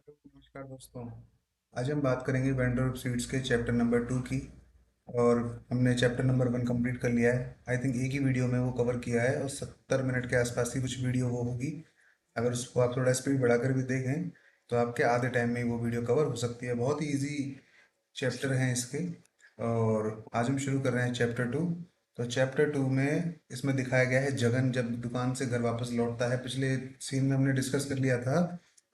नमस्कार दोस्तों। आज हम बात करेंगे वेंडर ऑफ सीड्स के चैप्टर नंबर 2 की। और हमने चैप्टर नंबर 1 कंप्लीट कर लिया है। आई थिंक एक ही वीडियो में वो कवर किया है और 70 मिनट के आसपास ही कुछ वीडियो वो होगी। अगर उसको आप थोड़ा स्पीड बढ़ाकर भी देखें तो आपके आधे टाइम में ही वो वीडियो कवर हो सकती है। बहुत ही इजी चैप्टर हैं इसके। और आज हम शुरू कर रहे हैं चैप्टर 2। तो चैप्टर 2 में इसमें दिखाया गया है जगन जब दुकान से घर वापस लौटता है। पिछले सीन में हमने डिस्कस कर लिया था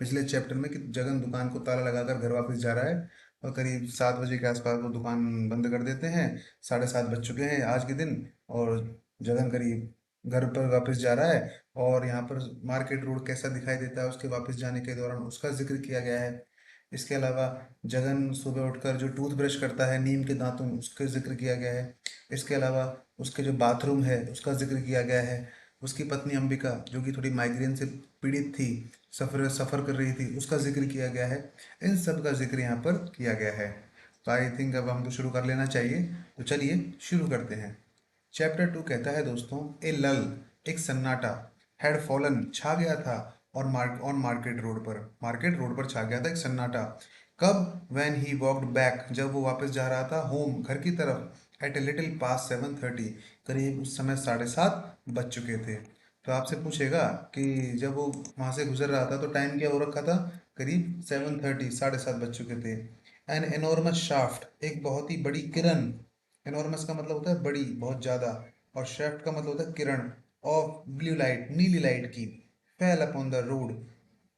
पिछले चैप्टर में कि जगन दुकान को ताला लगाकर घर वापस जा रहा है और करीब 7 बजे के आसपास वो दुकान बंद कर देते हैं। 7:30 बज चुके हैं आज के दिन। और जगन करीब घर पर वापस जा रहा है। और यहाँ पर मार्केट रोड कैसा दिखाई देता है उसके वापस जाने के दौरान उसका जिक्र किया गया है। इसके अलावा जगन सुबह उठकर जो टूथब्रश करता है नीम के दांतों उसका जिक्र किया गया है। इसके अलावा उसके जो बाथरूम है उसका जिक्र किया गया है। उसकी पत्नी अंबिका जो कि थोड़ी माइग्रेन से पीड़ित थी, सफ़र सफ़र कर रही थी, उसका जिक्र किया गया है। इन सब का जिक्र यहाँ पर किया गया है। तो आई थिंक अब हमको शुरू कर लेना चाहिए। तो चलिए शुरू करते हैं। चैप्टर 2 कहता है दोस्तों, ए लल, एक सन्नाटा, हैड फॉलन, छा गया था। और मार्केट रोड पर छा गया था एक सन्नाटा। कब? व्हेन ही वॉकड बैक, जब वो वापस जा रहा था होम, घर की तरफ। एट ए लिटिल पास 7:30, करीब उस समय 7:30 बज चुके थे। तो आपसे पूछेगा कि जब वो वहाँ से गुजर रहा था तो टाइम क्या हो रखा था? करीब 7:30, 7:30 बज चुके थे। एन एनॉर्मस शाफ्ट, एक बहुत ही बड़ी किरण। एनॉर्मस का मतलब होता है बड़ी, बहुत ज़्यादा। और शेफ्ट का मतलब होता है किरण। ऑफ ब्लू लाइट, नीली लाइट की। फेल अपॉन द रोड,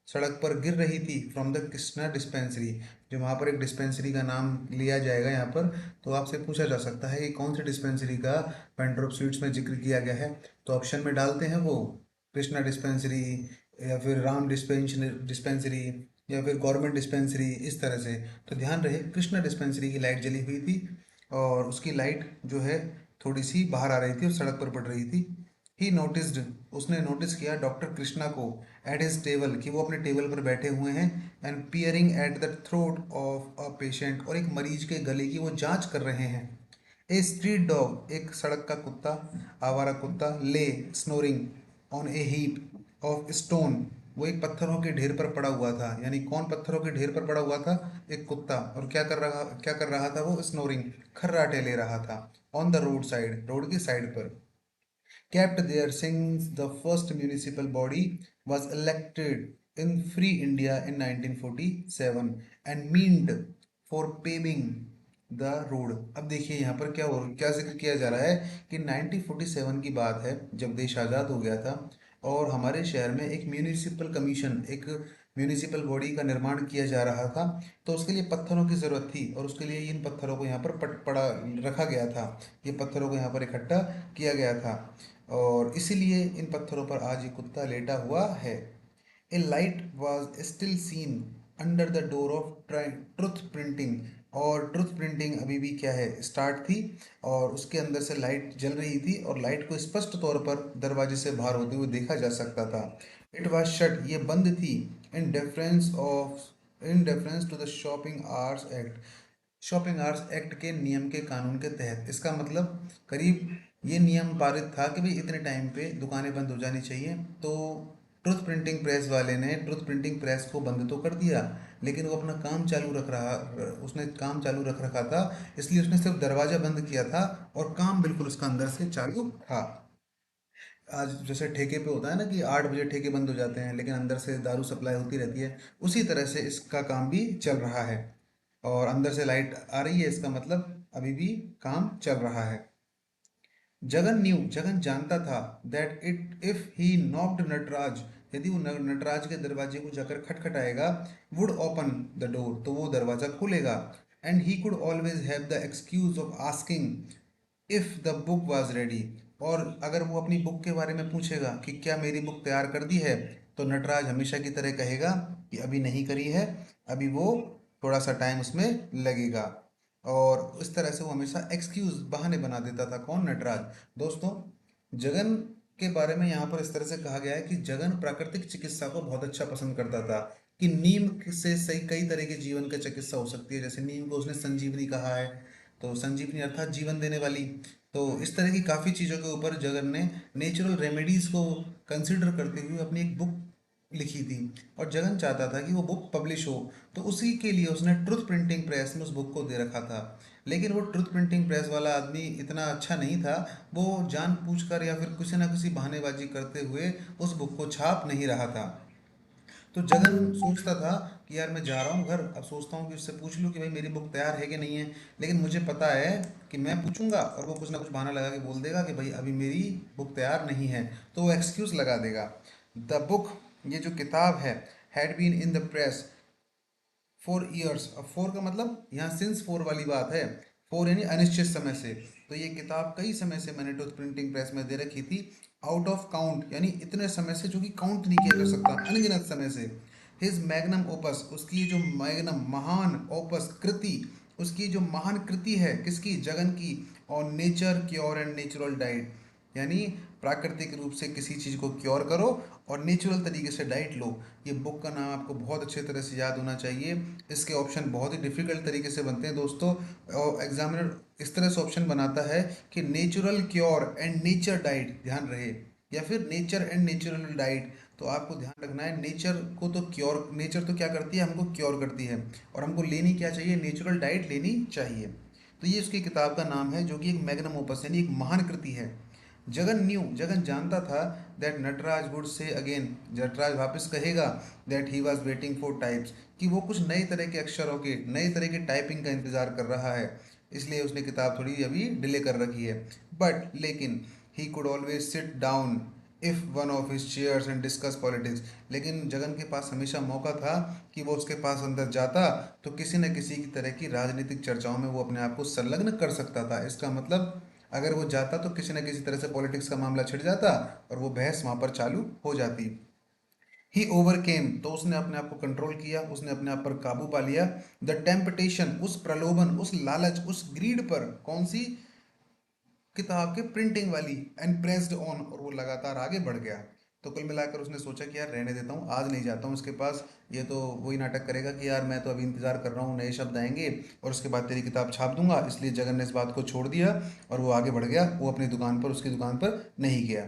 सड़क पर गिर रही थी। फ्रॉम द कृष्णा डिस्पेंसरी, जो वहाँ पर एक डिस्पेंसरी का नाम लिया जाएगा यहाँ पर। तो आपसे पूछा जा सकता है कि कौन सी डिस्पेंसरी का पेंड्रॉप स्वीट्स में जिक्र किया गया है। तो ऑप्शन में डालते हैं वो कृष्णा डिस्पेंसरी, या फिर राम डिस्पेंसरी, या फिर गवर्नमेंट डिस्पेंसरी, इस तरह से। तो ध्यान रहे कृष्णा डिस्पेंसरी की लाइट जली हुई थी और उसकी लाइट जो है थोड़ी सी बाहर आ रही थी और सड़क पर पड़ रही थी। ही नोटिस्ड, उसने नोटिस किया डॉक्टर कृष्णा को, एट हिज टेबल, कि वो अपने टेबल पर बैठे हुए हैं। And peering at the throat of a patient, और एक मरीज के गले की वो जांच कर रहे हैं। ए स्ट्रीट डॉग, एक सड़क का कुत्ता, आवारा कुत्ता, ले snoring on A heap of stone, वो एक पत्थरों के ढेर पर पड़ा हुआ था। यानी कौन पत्थरों के ढेर पर पड़ा हुआ था? एक कुत्ता। और क्या कर रहा था वो? स्नोरिंग, खर्राटे ले रहा था। On the road side, road की साइड पर। Kept there since the first municipal body was elected in Free India in 1947 and meant for paving the road। अब देखिए यहाँ पर क्या जिक्र किया जा रहा है कि 1947 की बात है जब देश आज़ाद हो गया था। और हमारे शहर में एक म्यूनिसिपल कमीशन, एक म्यूनिसिपल बॉडी का निर्माण किया जा रहा था। तो उसके लिए पत्थरों की ज़रूरत थी और उसके लिए इन पत्थरों को यहाँ पर पड़ा रखा गया था। ये पत्थरों को यहाँ पर इकट्ठा किया गया था और इसीलिए इन पत्थरों पर आज ये कुत्ता लेटा हुआ है। A light was still seen under the door of truth printing, और ट्रुथ प्रिंटिंग अभी भी क्या है, स्टार्ट थी। और उसके अंदर से लाइट जल रही थी और लाइट को स्पष्ट तौर पर दरवाजे से बाहर होते हुए देखा जा सकता था। इट वॉज शट, ये बंद थी। In deference to the shopping hours act, shopping hours act के नियम के कानून के तहत। इसका मतलब करीब ये नियम पारित था कि भाई इतने टाइम पे दुकानें बंद हो जानी चाहिए। तो ट्रुथ प्रिंटिंग प्रेस वाले ने ट्रुथ प्रिंटिंग प्रेस को बंद तो कर दिया, लेकिन वो अपना काम चालू रख रहा, उसने काम चालू रख रखा था। इसलिए उसने सिर्फ दरवाज़ा बंद किया था और काम बिल्कुल उसका अंदर से चालू था। आज जैसे ठेके पे होता है ना कि 8 बजे ठेके बंद हो जाते हैं लेकिन अंदर से दारू सप्लाई होती रहती है, उसी तरह से इसका काम भी चल रहा है। और अंदर से लाइट आ रही है, इसका मतलब अभी भी काम चल रहा है। जगन जानता था that it if he knocked Nataraj, यदि वो नटराज के दरवाजे को जाकर खटखटाएगा, वुड ओपन द डोर, तो वो दरवाजा खोलेगा। And he could always have the excuse of asking if the book was ready, और अगर वो अपनी बुक के बारे में पूछेगा कि क्या मेरी बुक तैयार कर दी है, तो नटराज हमेशा की तरह कहेगा कि अभी नहीं करी है, अभी वो थोड़ा सा टाइम उसमें लगेगा। और इस तरह से वो हमेशा एक्सक्यूज, बहाने बना देता था। कौन? नटराज। दोस्तों, जगन के बारे में यहाँ पर इस तरह से कहा गया है कि जगन प्राकृतिक चिकित्सा को बहुत अच्छा पसंद करता था। कि नीम से सही कई तरह के जीवन की चिकित्सा हो सकती है। जैसे नीम को उसने संजीवनी कहा है, तो संजीवनी अर्थात जीवन देने वाली। तो इस तरह की काफ़ी चीज़ों के ऊपर जगन ने नेचुरल रेमेडीज़ को कंसिडर करते हुए अपनी एक बुक लिखी थी और जगन चाहता था कि वो बुक पब्लिश हो। तो उसी के लिए उसने ट्रुथ प्रिंटिंग प्रेस में उस बुक को दे रखा था। लेकिन वो ट्रुथ प्रिंटिंग प्रेस वाला आदमी इतना अच्छा नहीं था। वो जानबूझकर या फिर किसी ना किसी बहानेबाजी करते हुए उस बुक को छाप नहीं रहा था। तो जगन सोचता था कि यार मैं जा रहा हूँ घर, अब सोचता हूँ कि उससे पूछ लूँ कि भाई मेरी बुक तैयार है कि नहीं है। लेकिन मुझे पता है कि मैं पूछूंगा और वो कुछ ना कुछ बहाना लगा के बोल देगा कि भाई अभी मेरी बुक तैयार नहीं है। तो वो एक्सक्यूज लगा देगा। द बुक, ये जो किताब है, had been in the press 4 years. अब 4 का मतलब यहाँ सिंस 4 वाली बात है। 4 यानी अनिश्चित समय से। तो ये किताब कई समय से मैंने टूथ प्रिंटिंग प्रेस में दे रखी थी। आउट ऑफ काउंट यानी इतने समय से जो कि काउंट नहीं किया जा सकता, अनगिनत समय से। हिज मैग्नम ओपस, उसकी ये जो मैग्नम महान ओपस कृति, उसकी जो महान कृति है किसकी, जगन की। और nature cure and natural diet, यानी प्राकृतिक रूप से किसी चीज़ को क्योर करो और नेचुरल तरीके से डाइट लो। ये बुक का नाम आपको बहुत अच्छे तरह से याद होना चाहिए। इसके ऑप्शन बहुत ही डिफिकल्ट तरीके से बनते हैं दोस्तों। और एग्जामिनर इस तरह से ऑप्शन बनाता है कि natural cure and nature diet ध्यान रहे, या फिर नेचर एंड नेचुरल डाइट। तो आपको ध्यान रखना है, नेचर को तो क्योर, नेचर तो क्या करती है, हमको क्योर करती है। और हमको लेनी क्या चाहिए, नेचुरल डाइट लेनी चाहिए। तो ये उसकी किताब का नाम है जो कि एक मैग्नम ओपस यानी एक महान कृति है। जगन न्यू, जगन जानता था that Nataraj would say again, Nataraj वापस कहेगा that he was waiting for types, कि वो कुछ नए तरह के अक्षरों के, नए तरह के टाइपिंग का इंतजार कर रहा है। इसलिए उसने किताब थोड़ी अभी डिले कर रखी है। बट लेकिन ही could always sit down if one of his chairs and discuss politics. लेकिन जगन के पास हमेशा मौका था कि वो उसके पास अंदर जाता तो किसी न किसी की तरह की राजनीतिक चर्चाओं में वो अपने आप को संलग्न कर सकता था। इसका मतलब अगर वो जाता तो किसी न किसी तरह से पॉलिटिक्स का मामला छिड़ जाता और वो बहस वहां पर चालू हो जाती। ही ओवरकेम, तो उसने अपने आप को कंट्रोल किया, उसने अपने आप पर काबू पा लिया। द टेम्पटेशन, उस प्रलोभन, उस लालच, उस ग्रीड पर, कौन सी, किताब के प्रिंटिंग वाली, एंड प्रेस्ड ऑन, और वो लगातार आगे बढ़ गया। तो कुल मिलाकर उसने सोचा कि यार रहने देता हूँ, आज नहीं जाता हूँ उसके पास। ये तो वही नाटक करेगा कि यार मैं तो अभी इंतजार कर रहा हूँ, नए शब्द आएंगे और उसके बाद तेरी किताब छाप दूंगा। इसलिए जगन ने इस बात को छोड़ दिया और वो आगे बढ़ गया। वो अपनी दुकान पर, उसकी दुकान पर नहीं गया।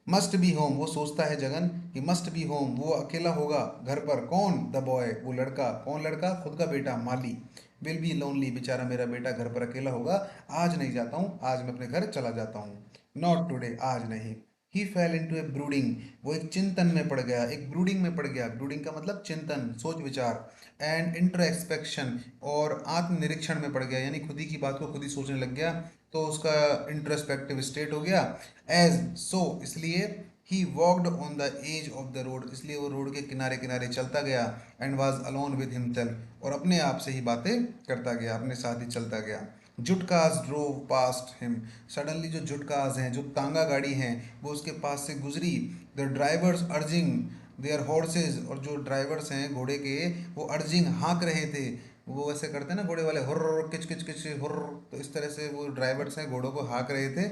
मस्ट बी होम, वो सोचता है जगन कि मस्ट बी होम, वो अकेला होगा घर पर। कौन, द बॉय, वो लड़का। कौन लड़का, खुद का बेटा माली। विल बी लोनली, बेचारा मेरा बेटा घर पर अकेला होगा। आज नहीं जाता हूँ, आज मैं अपने घर चला जाता हूँ। नॉट टुडे, आज नहीं। He fell into a brooding, वो एक चिंतन में पड़ गया, एक ब्रूडिंग में पड़ गया। ब्रूडिंग का मतलब चिंतन, सोच विचार। एंड इंट्रोस्पेक्शन, और आत्मनिरीक्षण में पड़ गया, यानी खुद ही की बात को खुद ही सोचने लग गया। तो उसका इंट्रोस्पेक्टिव स्टेट हो गया। एज सो, इसलिए he walked on the edge of the road, इसलिए वो रोड के किनारे किनारे चलता गया। And was alone with himself, और अपने आप से ही बातें करता गया, अपने साथ ही चलता गया। जुटकाज ड्रोव पास्ट हिम, सडनली जो जुटकाज हैं, जो तांगा गाड़ी हैं, वो उसके पास से गुजरी। The drivers urging their horses, और जो ड्राइवर्स हैं घोड़े के, वो अर्जिंग हाँक रहे थे। वो ऐसे करते हैं ना घोड़े वाले, हुर्र किच किच किच हुर्र, तो इस तरह से वो ड्राइवर्स हैं घोड़ों को हाँक रहे थे।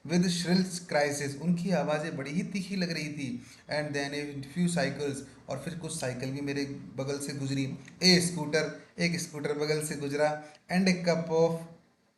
विद श्रिल्स क्राइसिस, उनकी आवाज़ें बड़ी ही तीखी लग रही थी। And then a few cycles, और फिर कुछ साइकिल भी मेरे बगल से गुजरी। ए स्कूटर, एक स्कूटर बगल से गुजरा। And A cup of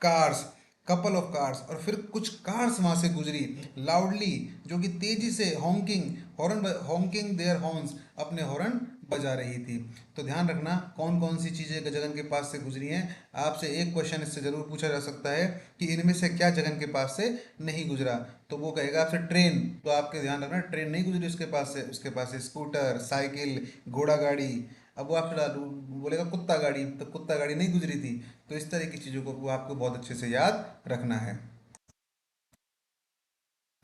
cars, couple of cars, और फिर कुछ कार्स वहां से गुजरी। लाउडली, जो कि तेजी से, honking, horn, honking their horns, अपने हॉर्न बजा रही थी। तो ध्यान रखना कौन कौन सी चीजें जगन के पास से गुजरी हैं। आपसे एक क्वेश्चन इससे जरूर पूछा जा सकता है कि इनमें से क्या जगन के पास से नहीं गुजरा। तो वो कहेगा आपसे ट्रेन, तो आपके ध्यान रखना ट्रेन नहीं गुजरी उसके पास से, उसके पास से स्कूटर, साइकिल, घोड़ा गाड़ी। अब वो आपसे बोलेगा कुत्ता गाड़ी, तो कुत्ता गाड़ी नहीं गुजरी थी। तो इस तरह की चीज़ों को वो आपको बहुत अच्छे से याद रखना है।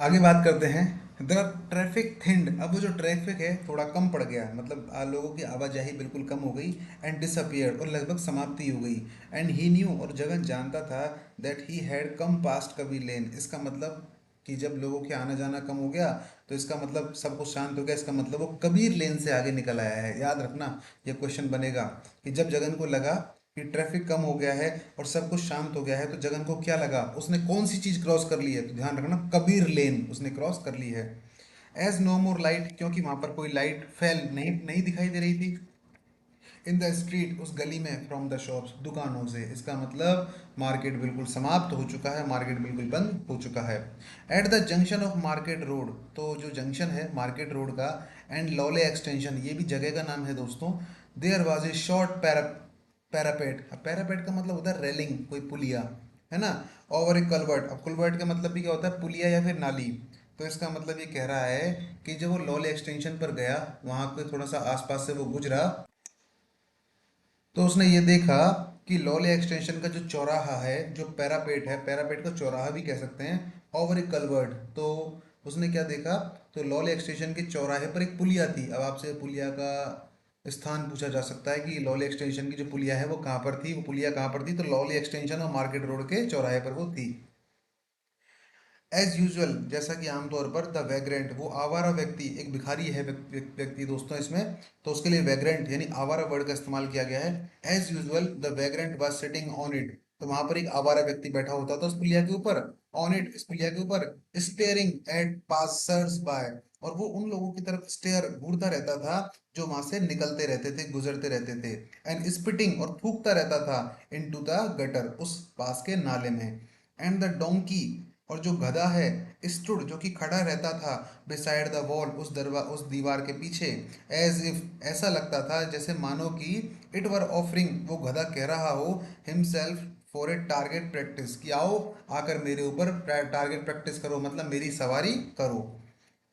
आगे बात करते हैं। द ट्रैफिक थिंड, अब वो जो ट्रैफिक है थोड़ा कम पड़ गया, मतलब लोगों की आवाजाही बिल्कुल कम हो गई। एंड डिसअपियर, और लगभग समाप्ति हो गई। एंड ही न्यू, और जगन जानता था that he had come past Kabir lane, इसका मतलब कि जब लोगों के आना जाना कम हो गया तो इसका मतलब सब कुछ शांत हो गया, इसका मतलब वो कबीर लेन से आगे निकल आया है। याद रखना, ये क्वेश्चन बनेगा कि जब जगन को लगा कि ट्रैफिक कम हो गया है और सब कुछ शांत हो गया है, तो जगन को क्या लगा, उसने कौन सी चीज क्रॉस कर ली है, तो ध्यान रखना कबीर लेन उसने क्रॉस कर ली है। एज नो मोर लाइट, क्योंकि वहां पर कोई लाइट फेल नहीं नहीं दिखाई दे रही थी। इन द स्ट्रीट, उस गली में, फ्रॉम द शॉप्स, दुकानों से। इसका मतलब मार्केट बिल्कुल समाप्त हो चुका है, मार्केट बिल्कुल बंद हो चुका है। At the junction of market road, तो जो जंक्शन है मार्केट रोड का, एंड लॉले एक्सटेंशन, ये भी जगह का नाम है दोस्तों, there was a short parapet. अब पैरापेट का मतलब होता है रेलिंग, कोई पुलिया, है ना। ओवर ए कलवर्ट, अब कलवर्ट का मतलब भी क्या होता है, पुलिया या फिर नाली। तो इसका मतलब ये कह रहा है कि जब वो लॉले एक्सटेंशन पर गया, वहां पे थोड़ा सा आसपास से वो गुजरा, तो उसने ये देखा कि लॉले एक्सटेंशन का जो चौराहा है, जो पैरापेट है, पैरापेट का चौराहा भी कह सकते हैं, ओवर ए कलवर्ट। तो उसने क्या देखा, तो लॉले एक्सटेंशन के चौराहे पर एक पुलिया थी। अब आपसे पुलिया का स्थान पूछा जा सकता है कि लॉले एक्सटेंशन की जो पुलिया है वो कहाँ पर थी, वो पुलिया कहाँ पर थी, तो लॉले एक्सटेंशन और मार्केट रोड के चौराहे पर वो थी। एज यूजुअल, जैसा कि आमतौर पर, द वैग्रेंट, वो आवारा व्यक्ति, एक भिखारी है व्यक्ति दोस्तों इसमें, तो उसके लिए वैग्रेंट यानी आवारा वर्ड का इस्तेमाल किया गया है। As usual the vagrant was sitting on it, तो वहां पर एक आवारा व्यक्ति बैठा होता था उस पुलिया के ऊपर, ऑन इट, इस पुलिया के ऊपर, स्टेयरिंग एट पासर्स बाय, और वो उन लोगों की तरफ स्टेयर, घूरता रहता था जो वहां से निकलते रहते थे, गुजरते रहते थे। एंड स्पिटिंग, और थूकता रहता था, इनटू द गटर, उस पास के नाले में। एंड द डोंकी, और जो गधा है, स्टूड, जो कि खड़ा रहता था, बिसाइड द वॉल, उस दीवार के पीछे, एज इफ, ऐसा लगता था जैसे मानो कि, इट वर ऑफरिंग, वो गधा कह रहा हो, himself for a target practice, कि आओ आकर मेरे ऊपर टारगेट प्रैक्टिस करो, मतलब मेरी सवारी करो।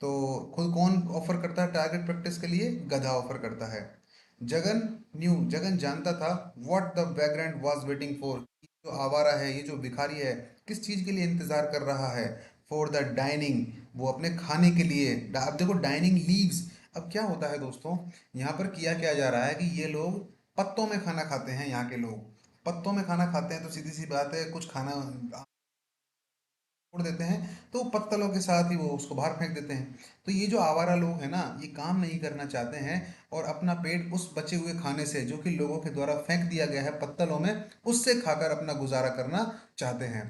तो खुद कौन ऑफर करता है टारगेट प्रैक्टिस के लिए, गधा ऑफर करता है। जगन न्यू, जगन जानता था, what the vagrant was waiting for, जो आवारा है, ये जो भिखारी है, किस चीज के लिए इंतजार कर रहा है, फॉर द डाइनिंग, वो अपने खाने के लिए। अब देखो डाइनिंग लीव्स, अब क्या होता है दोस्तों, यहाँ पर किया क्या जा रहा है कि ये लोग पत्तों में खाना खाते हैं, यहाँ के लोग पत्तों में खाना खाते हैं, तो सीधी सी बात है, कुछ खाना छोड़ देते हैं तो पत्तलों के साथ ही वो उसको बाहर फेंक देते हैं। तो ये जो आवारा लोग हैं ना, ये काम नहीं करना चाहते हैं, और अपना पेट उस बचे हुए खाने से, जो कि लोगों के द्वारा फेंक दिया गया है पत्तलों में, उससे खाकर अपना गुजारा करना चाहते हैं।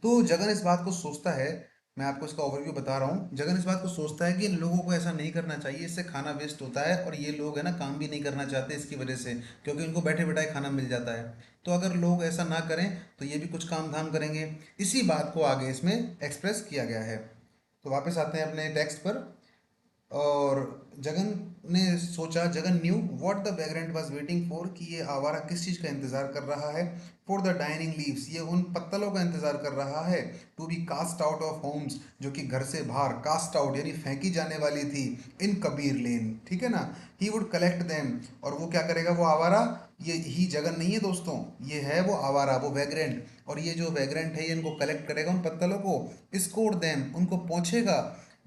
तो जगन इस बात को सोचता है, मैं आपको इसका ओवरव्यू बता रहा हूँ, जगन इस बात को सोचता है कि इन लोगों को ऐसा नहीं करना चाहिए, इससे खाना वेस्ट होता है, और ये लोग है ना काम भी नहीं करना चाहते इसकी वजह से, क्योंकि उनको बैठे बैठाए खाना मिल जाता है। तो अगर लोग ऐसा ना करें तो ये भी कुछ काम धाम करेंगे। इसी बात को आगे इसमें एक्सप्रेस किया गया है। तो वापस आते हैं अपने टेक्स्ट पर। और जगन ने सोचा, Jagan knew what the vagrant was waiting for, कि ये आवारा किस चीज़ का इंतज़ार कर रहा है, फॉर द डाइनिंग लीव्स, ये उन पत्तलों का इंतज़ार कर रहा है, to be cast out of homes, जो कि घर से बाहर, कास्ट आउट यानी फेंकी जाने वाली थी, इन कबीर लेन, ठीक है ना। ही वुड कलेक्ट देम, और वो क्या करेगा, वो आवारा, ये ही जगन नहीं है दोस्तों, ये है वो आवारा, वो वैग्रेंट, और ये जो वैग्रेंट है ये इनको कलेक्ट करेगा, उन पत्तलों को, स्कोर देम, उनको पहुंचेगा,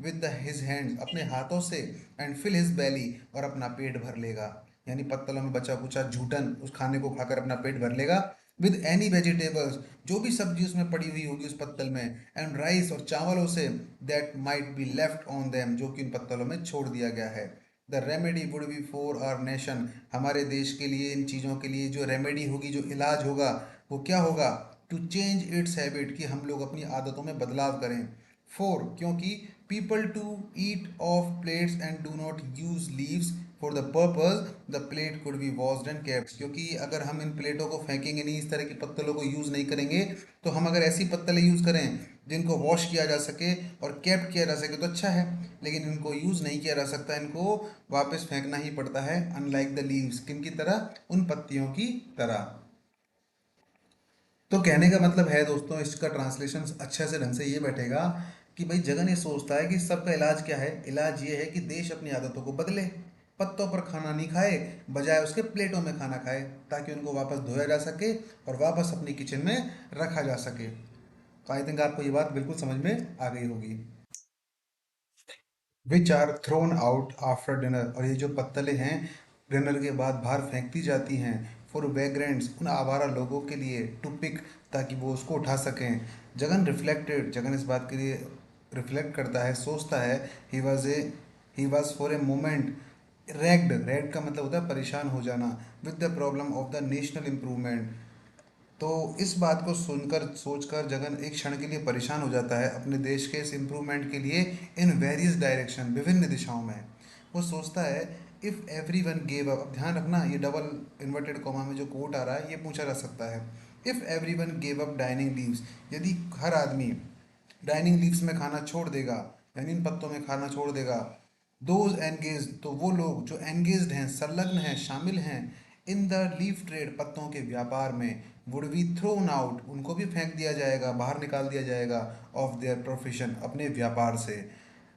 विद द हिज हैंड्स, अपने हाथों से, एंड फिल हिज बैली, और अपना पेट भर लेगा, यानी पत्तलों में बचा कुचा झूठन उस खाने को खाकर अपना पेट भर लेगा। विद एनी वेजिटेबल्स, जो भी सब्जी उसमें पड़ी हुई होगी उस पत्तल में, एंड राइस, और चावलों से, that might be left on them, जो कि उन पत्तलों में छोड़ दिया गया है। The remedy would be for our nation, हमारे देश के लिए, इन चीज़ों के लिए जो रेमेडी होगी, जो इलाज होगा, वो क्या होगा, टू चेंज इट्स हैबिट, कि हम लोग अपनी आदतों में बदलाव करें। फोर, क्योंकि people to eat off plates and do not use leaves for the purpose, the plate could be washed and kept, क्योंकि अगर हम इन प्लेटों को फेंकेंगे नहीं, इस तरह की पत्तलों को यूज़ नहीं करेंगे, तो हम अगर ऐसी पत्तलें यूज़ करें जिनको वॉश किया जा सके और केप्ट किया जा सके तो अच्छा है, लेकिन इनको यूज़ नहीं किया जा सकता, इनको वापस फेंकना ही पड़ता है, अनलाइक द लीव्स, किन की तरह, उन पत्तियों की तरह। तो कहने का मतलब है दोस्तों, इसका ट्रांसलेशन अच्छे से ढंग से ये बैठेगा कि भाई जगन ये सोचता है कि सबका इलाज क्या है, इलाज ये है कि देश अपनी आदतों को बदले, पत्तों पर खाना नहीं खाए, बजाय उसके प्लेटों में खाना खाए, ताकि उनको वापस धोया जा सके और वापस अपनी किचन में रखा जा सके। तो आई थिंक आपको ये बात बिल्कुल समझ में आ गई होगी। Which are thrown out after dinner, और ये जो पत्तलें हैं डिनर के बाद बाहर फेंकती जाती हैं, फॉर वैग्रेंट्स, उन आवारा लोगों के लिए, टू पिक, ताकि वो उसको उठा सकें। जगन रिफ्लेक्टेड, जगन इस बात के लिए रिफ्लेक्ट करता है, सोचता है, he was for a moment ragged, ragged का मतलब होता है परेशान हो जाना, with the problem of the national improvement. तो इस बात को सुनकर सोचकर जगन एक क्षण के लिए परेशान हो जाता है अपने देश के इस इम्प्रूवमेंट के लिए, इन वेरियस डायरेक्शन, विभिन्न दिशाओं में। वो सोचता है if every one gave up, ध्यान रखना ये डबल इन्वर्टेड कॉमा में जो कोट आ रहा है ये पूछा जा सकता है। If every one gave up dining leaves, यदि हर आदमी डाइनिंग लीव्स में खाना छोड़ देगा, यानी इन पत्तों में खाना छोड़ देगा, दोज एंगेज, तो वो लोग जो एंगेज्ड हैं, संलग्न हैं, शामिल हैं, इन द लीफ ट्रेड, पत्तों के व्यापार में, वुड बी थ्रोन आउट, उनको भी फेंक दिया जाएगा, बाहर निकाल दिया जाएगा, ऑफ देयर प्रोफेशन, अपने व्यापार से,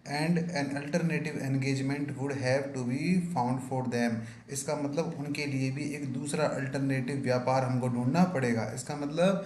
and an alternative engagement would have to be found for them, इसका मतलब उनके लिए भी एक दूसरा अल्टरनेटिव व्यापार हमको ढूंढना पड़ेगा। इसका मतलब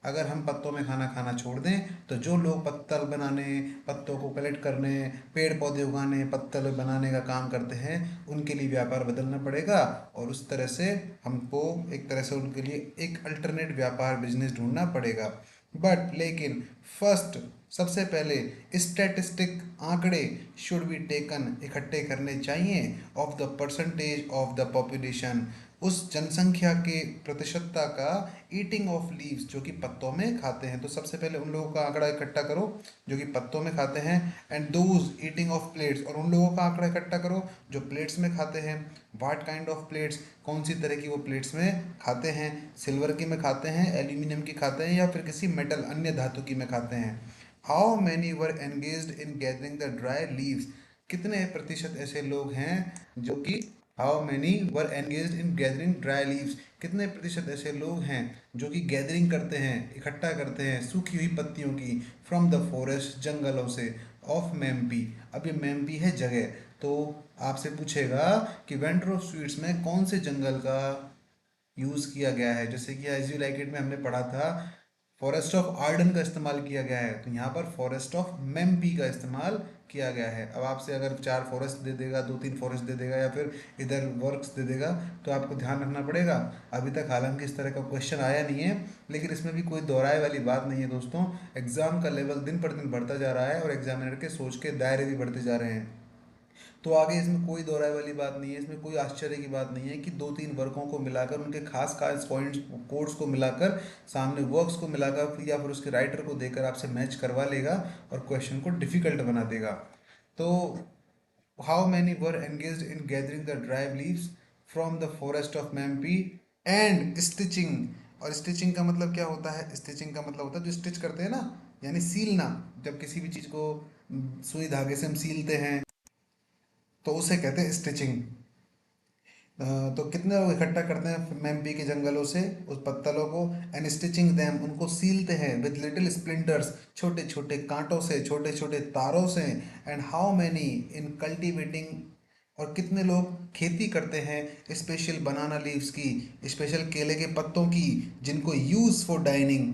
अगर हम पत्तों में खाना खाना छोड़ दें तो जो लोग पत्तल बनाने, पत्तों को कलेक्ट करने, पेड़ पौधे उगाने, पत्तल बनाने का काम करते हैं, उनके लिए व्यापार बदलना पड़ेगा, और उस तरह से हमको एक तरह से उनके लिए एक अल्टरनेट व्यापार बिजनेस ढूंढना पड़ेगा। बट लेकिन फर्स्ट, सबसे पहले स्टैटिस्टिक, आंकड़े, शुड बी टेकन, इकट्ठे करने चाहिए, of the percentage of the population, उस जनसंख्या के प्रतिशतता का, ईटिंग ऑफ लीव्स, जो कि पत्तों में खाते हैं। तो सबसे पहले उन लोगों का आंकड़ा इकट्ठा करो जो कि पत्तों में खाते हैं, and those eating of plates, और उन लोगों का आंकड़ा इकट्ठा करो जो प्लेट्स में खाते हैं। वाट काइंड ऑफ प्लेट्स, कौन सी तरह की वो प्लेट्स में खाते हैं, सिल्वर की में खाते हैं, एल्यूमिनियम की खाते हैं, या फिर किसी मेटल अन्य धातु की में खाते हैं। How many were engaged in gathering the dry leaves, कितने प्रतिशत ऐसे लोग हैं जो कि, how many were engaged in gathering dry leaves, कितने प्रतिशत ऐसे लोग हैं जो कि गैदरिंग करते हैं, इकट्ठा करते हैं सूखी हुई पत्तियों की, फ्रॉम द फॉरेस्ट, जंगलों से, ऑफ मेम्पी, अब ये मेम्पी है जगह, तो आपसे पूछेगा कि वेंडर ऑफ स्वीट्स में कौन से जंगल का यूज़ किया गया है। जैसे कि एज यू लाइक इट में हमने पढ़ा था फॉरेस्ट ऑफ आर्डन का इस्तेमाल किया गया है, तो यहाँ पर फॉरेस्ट ऑफ मेम्पी का इस्तेमाल किया गया है। अब आपसे अगर 4 फॉरेस्ट दे देगा, 2-3 फॉरेस्ट दे देगा, या फिर इधर वर्क्स दे देगा, तो आपको ध्यान रखना पड़ेगा। अभी तक हालांकि इस तरह का क्वेश्चन आया नहीं है, लेकिन इसमें भी कोई दोहराए वाली बात नहीं है दोस्तों। एग्जाम का लेवल दिन पर दिन बढ़ता जा रहा है और एग्जामिनर के सोच के दायरे भी बढ़ते जा रहे हैं। तो आगे इसमें कोई दोहराए वाली बात नहीं है, इसमें कोई आश्चर्य की बात नहीं है कि 2-3 वर्गों को मिलाकर, उनके खास खास पॉइंट्स, कोड्स को मिलाकर, सामने वर्क्स को मिलाकर, या फिर उसके राइटर को देकर आपसे मैच करवा लेगा और क्वेश्चन को डिफिकल्ट बना देगा। तो how many were engaged in gathering the dry leaves from the forest of Mempi, and stitching, और स्टिचिंग का मतलब क्या होता है, स्टिचिंग का मतलब होता है जो स्टिच करते हैं ना, यानी सीलना, जब किसी भी चीज़ को सुई धागे से हम सीलते हैं तो उसे कहते हैं स्टिचिंग। तो कितने लोग इकट्ठा करते हैं मेम्पी के जंगलों से उस पत्तलों को, एंड स्टिचिंग देम, उनको सीलते हैं, विद लिटिल स्प्लिंटर्स, छोटे छोटे कांटों से, छोटे छोटे तारों से, and how many in cultivating, और कितने लोग खेती करते हैं स्पेशल बनाना लीव्स की, स्पेशल केले के पत्तों की, जिनको यूज़ फॉर डाइनिंग,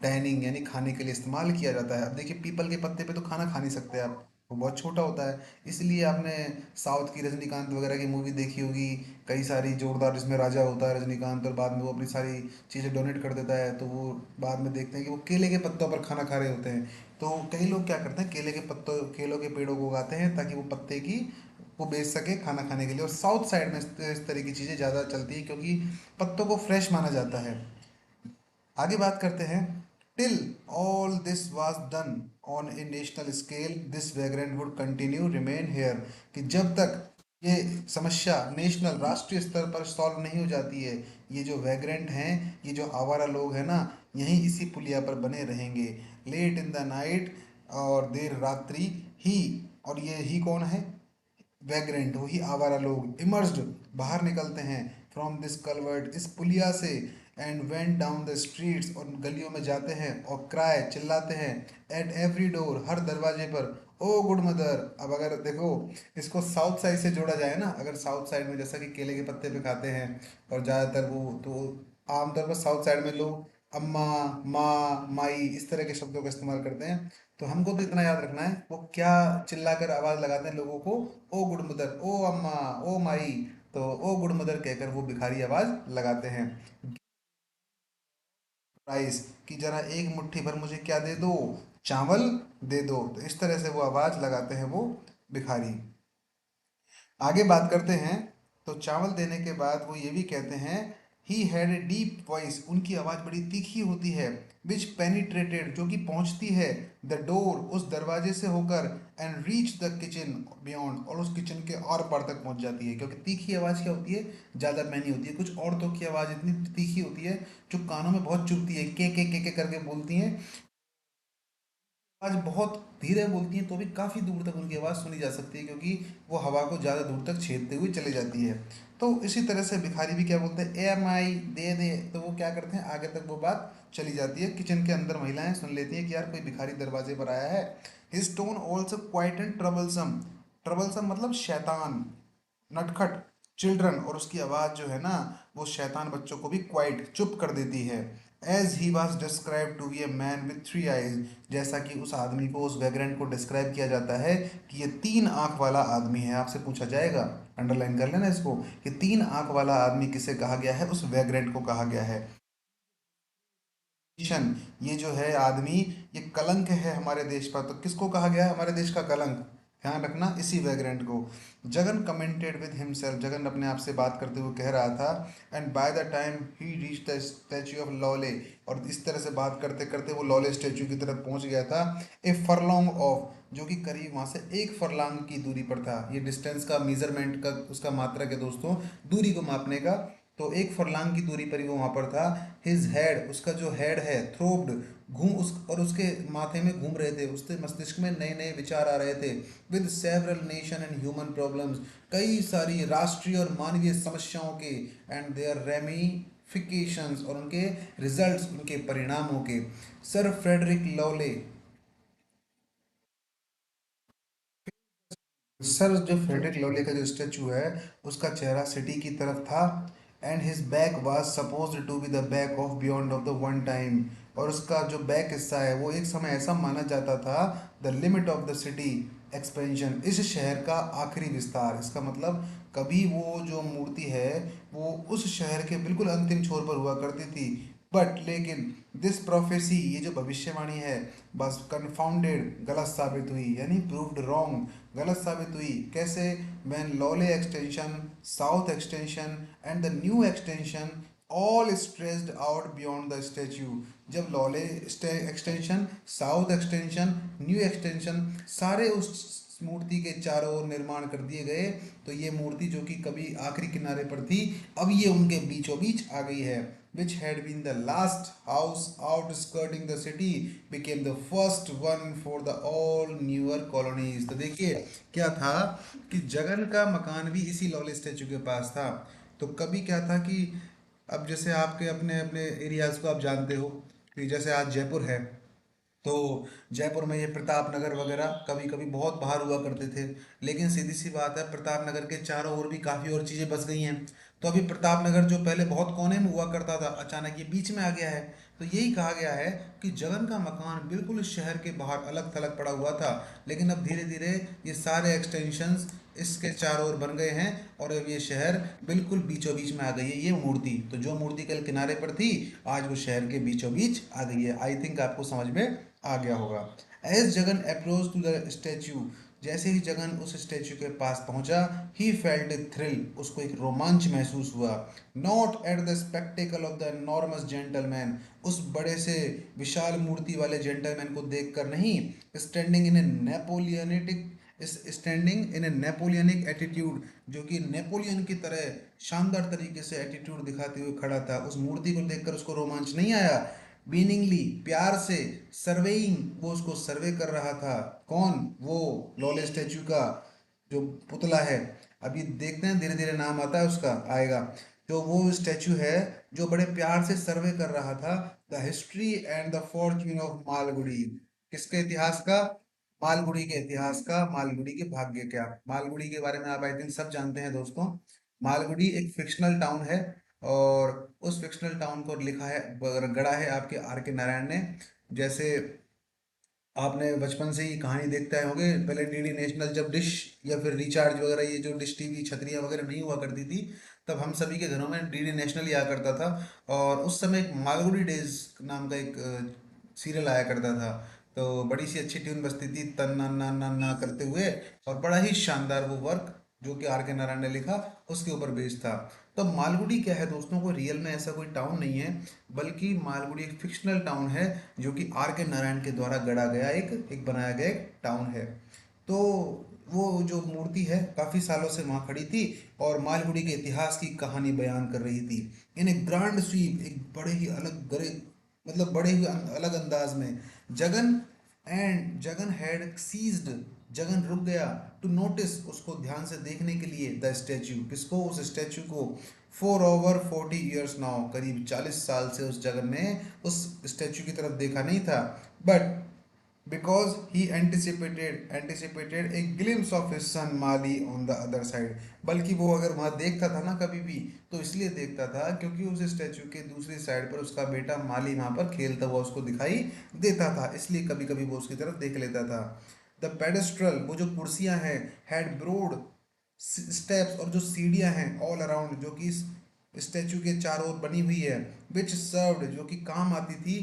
डाइनिंग यानी खाने के लिए इस्तेमाल किया जाता है। अब देखिए पीपल के पत्ते पे तो खाना खा नहीं सकते आप, वो बहुत छोटा होता है, इसलिए आपने साउथ की रजनीकांत वगैरह की मूवी देखी होगी, कई सारी जोरदार, जिसमें राजा होता है रजनीकांत और बाद में वो अपनी सारी चीज़ें डोनेट कर देता है, तो वो बाद में देखते हैं कि वो केले के पत्तों पर खाना खा रहे होते हैं। तो कई लोग क्या करते हैं, केले के पत्तों, केलों के पेड़ों को उगाते हैं ताकि वो पत्ते की वो बेच सके खाना खाने के लिए। और साउथ साइड में इस तरह की चीज़ें ज़्यादा चलती हैं क्योंकि पत्तों को फ्रेश माना जाता है। आगे बात करते हैं, till all this was done on a national scale this vagrant would continue remain here, कि जब तक ये समस्या नेशनल, राष्ट्रीय स्तर पर सॉल्व नहीं हो जाती है, ये जो वैग्रेंट हैं, ये जो आवारा लोग हैं ना, यहीं इसी पुलिया पर बने रहेंगे। लेट इन द नाइट, और देर रात्रि ही, और ये ही कौन है, वैग्रेंट, वही आवारा लोग, इमर्ज्ड, बाहर निकलते हैं, फ्रॉम दिस कलवर्ट, इस पुलिया से, and went down the streets, और गलियों में जाते हैं, और क्राई, चिल्लाते हैं, एट एवरी डोर, हर दरवाजे पर, ओ गुड मदर। अब अगर देखो इसको साउथ साइड से जोड़ा जाए ना, अगर साउथ साइड में जैसा कि केले के पत्ते पे खाते हैं, और ज़्यादातर वो तो आमतौर पर साउथ साइड में लोग अम्मा, माँ, माई, इस तरह के शब्दों का इस्तेमाल करते हैं। तो हमको तो इतना याद रखना है वो क्या चिल्लाकर आवाज़ लगाते हैं लोगों को, ओ गुड मदर, ओ अम्मा, ओ माई, तो ओ गुड मदर कहकर वो भिखारी आवाज़ लगाते हैं। राइस, कि जरा एक मुट्ठी भर मुझे क्या दे दो, चावल दे दो, तो इस तरह से वो आवाज़ लगाते हैं वो भिखारी। आगे बात करते हैं, तो चावल देने के बाद वो ये भी कहते हैं ही हैड ए डीप वॉइस, उनकी आवाज़ बड़ी तीखी होती है, विच पेनिट्रेटेड, जो कि पहुंचती है, द डोर, उस दरवाजे से होकर, and reach the kitchen beyond, और उस किचन के आर पार तक पहुंच जाती है। क्योंकि तीखी आवाज़ क्या होती है, ज़्यादा पैनी होती है। कुछ औरतों की आवाज़ इतनी तीखी होती है जो कानों में बहुत चुभती है, के करके बोलती हैं, आज बहुत धीरे बोलती हैं तो भी काफ़ी दूर तक उनकी आवाज़ सुनी जा सकती है, क्योंकि वो हवा को ज़्यादा दूर तक छेदते हुए चली जाती है। तो इसी तरह से भिखारी भी क्या बोलते हैं, एम आई दे दे, तो वो क्या करते हैं, आगे तक वो बात चली जाती है। किचन के अंदर महिलाएं सुन लेती हैं कि यार कोई भिखारी दरवाजे पर आया है। His tone also quiet and troublesome, troublesome मतलब शैतान, नटखट, चिल्ड्रन, और उसकी आवाज़ जो है ना, वो शैतान बच्चों को भी क्वाइट चुप कर देती है। As he was describe to be a man with three eyes, जैसा कि उस आदमी को, उस वैग्रेंट को डिस्क्राइब किया जाता है कि ये तीन आंख वाला आदमी है। आपसे पूछा जाएगा, अंडरलाइन कर लेना इसको, कि तीन आंख वाला आदमी किसे कहा गया है, उस वैग्रेंट को कहा गया है। ये जो है आदमी, ये कलंक है हमारे देश पर। तो किसको कहा गया है हमारे देश का कलंक, ध्यान रखना, इसी वैग्रेंट को। Jagan commented with himself, Jagan अपने आप से बात करते हुए कह रहा था, and by the time he reach the statue of Lawley, और इस तरह से बात करते करते वो लॉले स्टैच्यू की तरफ पहुंच गया था। ए फरलॉन्ग ऑफ, जो कि करीब वहां से एक फरलांग की दूरी पर था। ये डिस्टेंस का मेजरमेंट का उसका मात्रक है दोस्तों, दूरी को मापने का। तो एक फरलांग की दूरी पर ही वो वहां पर था। हिज हेड, उसका जो हेड है, थ्रोब्ड, घूम उस, और उसके माथे में घूम रहे थे, उसके मस्तिष्क में नए नए विचार आ रहे थे, with several nation and human problems, कई सारी राष्ट्रीय और मानवीय समस्याओं के, एंड देयर रेमिफिकेशंस, और उनके रिजल्ट्स, उनके परिणामों के। सर फ्रेडरिक लॉले, सर जो फ्रेडरिक लॉले का जो स्टेचू है, उसका चेहरा सिटी की तरफ था, and his back was supposed to be the back of beyond of the one time, और उसका जो बैक हिस्सा है वो एक समय ऐसा माना जाता था, the limit of the city expansion, इस शहर का आखिरी विस्तार। इसका मतलब कभी वो जो मूर्ति है वो उस शहर के बिल्कुल अंतिम छोर पर हुआ करती थी, बट लेकिन दिस प्रोफेसी, ये जो भविष्यवाणी है, बस कंफाउंडेड, गलत साबित हुई, यानी प्रूव्ड रॉन्ग, गलत साबित हुई। कैसे, when Lawley extension, south extension and the new extension all stressed out beyond the statue, जब Lawley extension, south extension, new extension सारे उस मूर्ति के चारों ओर निर्माण कर दिए गए, तो ये मूर्ति जो कि कभी आखिरी किनारे पर थी, अब ये उनके बीचों बीच आ गई है। which had been the last house outskirting the city became the first one for the all newer colonies। तो देखिए क्या था कि जगन का मकान भी इसी लॉले स्टेचू के पास था। तो कभी क्या था कि अब जैसे आपके अपने अपने एरियाज को आप जानते हो कि जैसे आज जयपुर है, तो जयपुर में ये प्रताप नगर वगैरह कभी कभी बहुत बाहर हुआ करते थे। लेकिन सीधी सी बात है, प्रताप नगर के चारों ओर भी काफ़ी और चीज़ें बस गई हैं। तो अभी प्रताप नगर जो पहले बहुत कोने में हुआ करता था, अचानक ये बीच में आ गया है। तो यही कहा गया है कि जगन का मकान बिल्कुल इस शहर के बाहर अलग थलग पड़ा हुआ था, लेकिन अब धीरे धीरे ये सारे एक्सटेंशंस इसके चारों ओर बन गए हैं, और अब ये शहर बिल्कुल बीचों बीच में आ गई है। ये मूर्ति, तो जो मूर्ति कल किनारे पर थी, आज वो शहर के बीचों बीच आ गई है। आई थिंक आपको समझ में आ गया होगा। As Jagan approach to the statue, जैसे ही जगन उस स्टैच्यू के पास पहुंचा, ही फेल्ट ए थ्रिल, उसको एक रोमांच महसूस हुआ। Not at the spectacle of the enormous gentleman, उस बड़े से विशाल मूर्ति वाले जेंटलमैन को देखकर नहीं, standing in A Napoleonic, standing in A Napoleonic attitude, जो कि नेपोलियन की तरह शानदार तरीके से एटीट्यूड दिखाते हुए खड़ा था, उस मूर्ति को देखकर उसको रोमांच नहीं आया। बीनिंगली, प्यार से, सर्वेइंग, वो उसको सर्वे कर रहा था। कौन, वो लॉले स्टैचू का जो पुतला है। अभी देखते हैं, धीरे धीरे नाम आता है उसका, आएगा। जो वो स्टैचू है जो बड़े प्यार से सर्वे कर रहा था, the history and the Fortune of Malgudi, किसके इतिहास का, मालगुडी के इतिहास का, मालगुडी के भाग्य क्या। मालगुडी के बारे में आप आई थिंक सब जानते हैं दोस्तों। मालगुडी एक फिक्शनल टाउन है, और उस फिक्शनल टाउन को लिखा है, गढ़ा है आपके आर के नारायण ने। जैसे आपने बचपन से ही कहानी देखते आए होंगे, पहले डीडी नेशनल जब डिश या फिर रिचार्ज वगैरह, ये जो डिश टीवी छतरियाँ वगैरह नहीं हुआ करती थी, तब हम सभी के घरों में डीडी नेशनल ही आया करता था। और उस समय एक मालगुडी डेज नाम का एक सीरियल आया करता था। तो बड़ी सी अच्छी ट्यून बजती थी, तन ना ना ना ना करते हुए, और बड़ा ही शानदार वो वर्क जो कि आर के नारायण ने लिखा, उसके ऊपर बेस्ड था। तो मालगुडी क्या है दोस्तों, को रियल में ऐसा कोई टाउन नहीं है, बल्कि मालगुडी एक फिक्शनल टाउन है जो कि आर के नारायण के द्वारा गढ़ा गया एक एक बनाया गया एक टाउन है। तो वो जो मूर्ति है काफ़ी सालों से वहाँ खड़ी थी और मालगुडी के इतिहास की कहानी बयान कर रही थी इन एक ग्रांड स्वीप, एक बड़े ही अलग गरे, मतलब बड़े ही अलग अंदाज में। जगन जगन हैड सीज्ड, जगन रुक गया टू नोटिस, उसको ध्यान से देखने के लिए, द स्टैचू, किसको, उस स्टैचू को। फॉर ओवर 40 ईयर्स नाउ, करीब 40 साल से उस जगन ने उस स्टैचू की तरफ देखा नहीं था। But because he anticipated a glimpse of his sun Mali on the other side, बल्कि वो अगर वहाँ देखता था ना कभी भी, तो इसलिए देखता था क्योंकि उस स्टैचू के दूसरी साइड पर उसका बेटा माली वहाँ पर खेलता हुआ उसको दिखाई देता था, इसलिए कभी कभी वो उसकी तरफ देख लेता था। द पेडेस्ट्रल, वो जो कुर्सियाँ हैं, हैड ब्रोड स्टेप्स, और जो सीढ़ियाँ हैं ऑल अराउंड, जो कि स्टैचू के चारों ओर बनी हुई है, विच सर्व्ड, जो कि काम आती थी,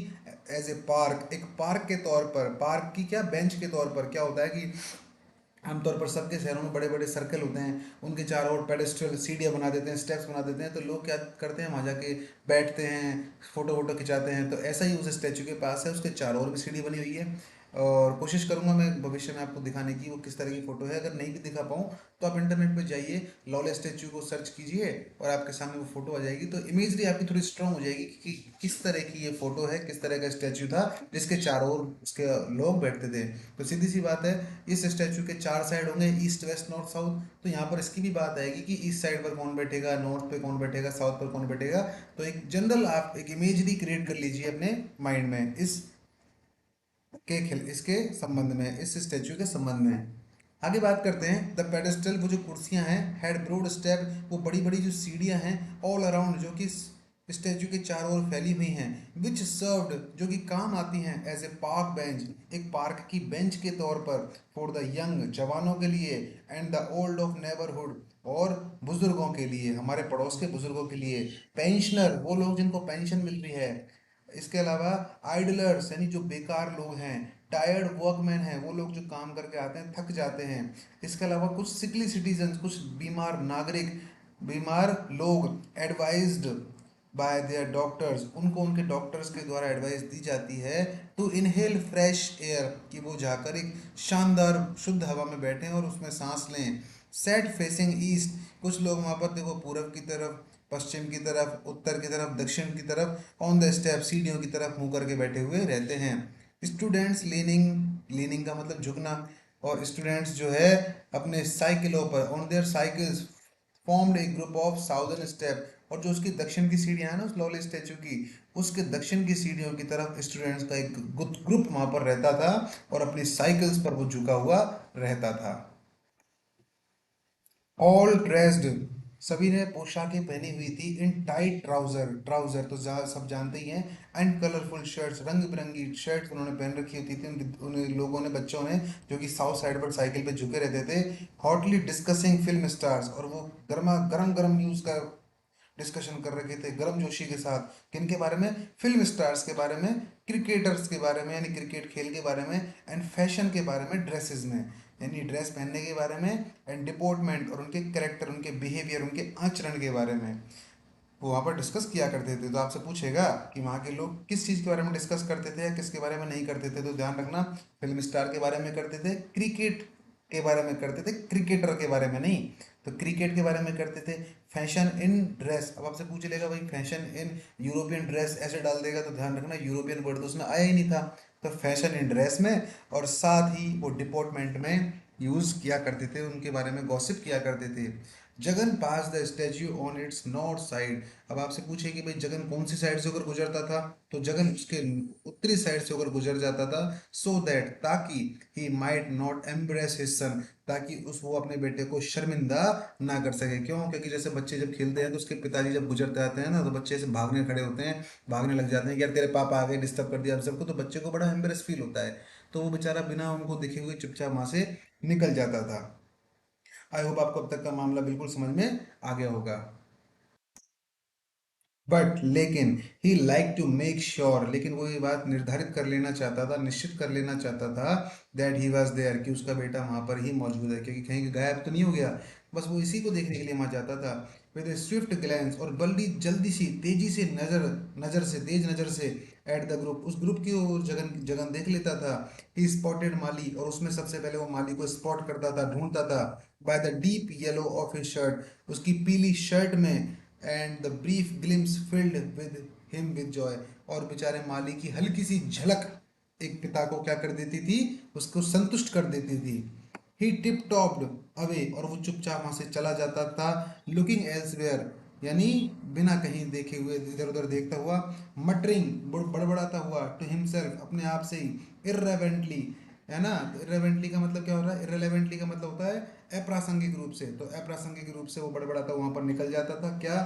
एज ए पार्क, एक पार्क के तौर पर, पार्क की क्या, बेंच के तौर पर। क्या होता है कि आमतौर पर सबके शहरों में बड़े बड़े सर्कल होते हैं, उनके चारों ओर पेडेस्ट्रल सीढ़ियाँ बना देते हैं, स्टेप्स बना देते हैं, तो लोग क्या करते हैं, वहाँ जाके बैठते हैं, फोटो वोटो खिंचाते हैं। तो ऐसा ही उस स्टैचू के पास है, उसके चारों ओर भी सीढ़ी बनी हुई है। और कोशिश करूंगा मैं भविष्य में आपको दिखाने की वो किस तरह की फ़ोटो है। अगर नहीं भी दिखा पाऊँ तो आप इंटरनेट पे जाइए, लॉले स्टैचू को सर्च कीजिए और आपके सामने वो फोटो आ जाएगी, तो इमेजरी आपकी थोड़ी स्ट्रांग हो जाएगी कि किस तरह की ये फोटो है, किस तरह का स्टैचू था जिसके चारों ओर उसके लोग बैठते थे। तो सीधी सी बात है, इस स्टैचू के 4 साइड होंगे, ईस्ट वेस्ट नॉर्थ साउथ, तो यहाँ पर इसकी भी बात आएगी कि ईस्ट साइड पर कौन बैठेगा, नॉर्थ पे कौन बैठेगा, साउथ पर कौन बैठेगा। तो एक जनरल आप एक इमेजरी क्रिएट कर लीजिए अपने माइंड में इसके संबंध में, इस स्टैचू के संबंध में। आगे बात करते हैं, द पेडेस्टल, वो जो कुर्सियां हैं, हैड ब्रोड स्टेप, वो बड़ी बड़ी जो सीढ़ियां हैं, ऑल अराउंड, जो कि स्टैचू के चारों ओर फैली हुई हैं, विच सर्व्ड, जो कि काम आती हैं, एज ए पार्क बेंच, एक पार्क की बेंच के तौर पर, फॉर द यंग, जवानों के लिए, and the old of neighbourhood, और बुजुर्गों के लिए, हमारे पड़ोस के बुजुर्गों के लिए, पेंशनर, वो लोग जिनको पेंशन मिल रही है, इसके अलावा आइडलर्स, यानी जो बेकार लोग हैं, टायर्ड वर्कमैन हैं, वो लोग जो काम करके आते हैं थक जाते हैं, इसके अलावा कुछ सिकली सिटीजन, कुछ बीमार नागरिक, बीमार लोग, एडवाइज्ड बाय देयर डॉक्टर्स, उनको उनके डॉक्टर्स के द्वारा एडवाइस दी जाती है, टू इनहेल फ्रेश एयर, कि वो जाकर एक शानदार शुद्ध हवा में बैठें और उसमें सांस लें। सेट फेसिंग ईस्ट, कुछ लोग वहाँ पर देखो पूरब की तरफ, पश्चिम की तरफ, उत्तर की तरफ, दक्षिण की तरफ, ऑन द स्टेप, सीढ़ियों की तरफ मुंह करके बैठे हुए रहते हैं। स्टूडेंट्स लीनिंग, लीनिंग का मतलब झुकना, और स्टूडेंट्स जो है अपने साइकिलों पर, on their cycles, formed A group of southern step, और जो उसकी दक्षिण की सीढ़ियाँ हैं ना उस लॉली स्टैचू की, उसके दक्षिण की सीढ़ियों की तरफ स्टूडेंट्स का एक ग्रुप वहाँ पर रहता था और अपनी साइकिल्स पर वो झुका हुआ रहता था। ऑल ड्रेस्ड, सभी ने पोशाकें पहनी हुई थी, इन टाइट ट्राउजर, ट्राउजर तो सब जानते ही हैं, एंड कलरफुल शर्ट्स, रंग बिरंगी शर्ट्स उन्होंने पहन रखी होती थी, उन लोगों ने, बच्चों ने, जो कि साउथ साइड पर साइकिल पे झुके रहते थे। हॉटली डिस्कसिंग फिल्म स्टार्स, और वो गर्मा गरम गरम न्यूज़ का डिस्कशन कर रखे थे गर्म जोशी के साथ, किन के बारे में, फिल्म स्टार्स के बारे में, क्रिकेटर्स के बारे में, यानी क्रिकेट खेल के बारे में, एंड फैशन के बारे में, ड्रेसेस में, यानी ड्रेस पहनने के बारे में, एंड डिपोर्टमेंट, और उनके करेक्टर, उनके बिहेवियर, उनके आचरण के बारे में वो वहाँ पर डिस्कस किया करते थे। तो आपसे पूछेगा कि वहाँ के लोग किस चीज़ के बारे में डिस्कस करते थे या किसके बारे में नहीं करते थे, तो ध्यान रखना, फिल्म स्टार के बारे में करते थे, क्रिकेट के बारे में करते थे, क्रिकेटर के बारे में नहीं। तो क्रिकेट के बारे में करते थे। फैशन इन ड्रेस, अब आपसे पूछ लेगा भाई फैशन इन यूरोपियन ड्रेस ऐसे डाल देगा, तो ध्यान रखना यूरोपियन वर्ड तो उसमें आया ही नहीं था। तो फैशन इन ड्रेस में, और साथ ही वो डिपोर्टमेंट में यूज़ किया करते थे, उनके बारे में गॉसिप किया करते थे। Jagan pass the statue on its north side, अब आपसे पूछे कि भाई जगन कौन सी साइड से होकर गुजरता था, तो जगन उसके उत्तरी साइड से होकर गुजर जाता था, सो दैट, ताकि, he might not embrace his son, ताकि उस वो अपने बेटे को शर्मिंदा ना कर सके। क्यों? क्योंकि जैसे बच्चे जब खेलते हैं तो उसके पिताजी जब गुजरते आते हैं ना, तो बच्चे से भागने खड़े होते हैं, भागने लग जाते हैं कि यार तेरे पापा आ गए, डिस्टर्ब कर दिया हम सबको, तो बच्चे को बड़ा एम्ब्रेस फील होता है, तो वो बेचारा बिना उनको देखे हुए चुपचाप वहां से निकल जाता था। आई होप आपको अब तक का मामला बिल्कुल समझ में आ गया होगा। बट लेकिन, ही लाइक टू मेक श्योर, लेकिन वो ये बात निर्धारित कर लेना चाहता था, निश्चित कर लेना चाहता था, दैट ही वॉज देयर, कि उसका बेटा वहां पर ही मौजूद है, क्योंकि कहीं गायब तो नहीं हो गया। बस वो इसी को देखने के लिए वहां जाता था। विद ए स्विफ्ट ग्लैंस, और बल्कि जल्दी सी तेजी से नजर, नजर से तेज नजर से, एट द ग्रुप, उस ग्रुप की ओर जगन जगन देख लेता था। ही स्पॉटेड माली, और उसमें सबसे पहले वो माली को स्पॉट करता था, ढूंढता था। By the deep yellow of his shirt, उसकी पीली शर्ट में। And the brief glimpse filled with him with Joy, और बेचारे माली की हल्की सी झलक एक पिता को क्या कर देती थी, उसको संतुष्ट कर देती थी। ही टिप टॉप्ड अवे, और वो चुपचाप वहां से चला जाता था। लुकिंग एल्सवेयर, यानी बिना कहीं देखे हुए, इधर उधर देखता हुआ। मटरिंग, बड़बड़ाता हुआ, टू हिमसेल्फ, अपने आप से ही। इर्रेवेंटली, है ना, तो इर्रेवेंटली का मतलब क्या हो रहा है, इर्रेलेवेंटली का मतलब होता है अप्रासंगिक रूप से, तो अप्रासंगिक रूप से वो बड़बड़ाता वहां पर निकल जाता था। क्या,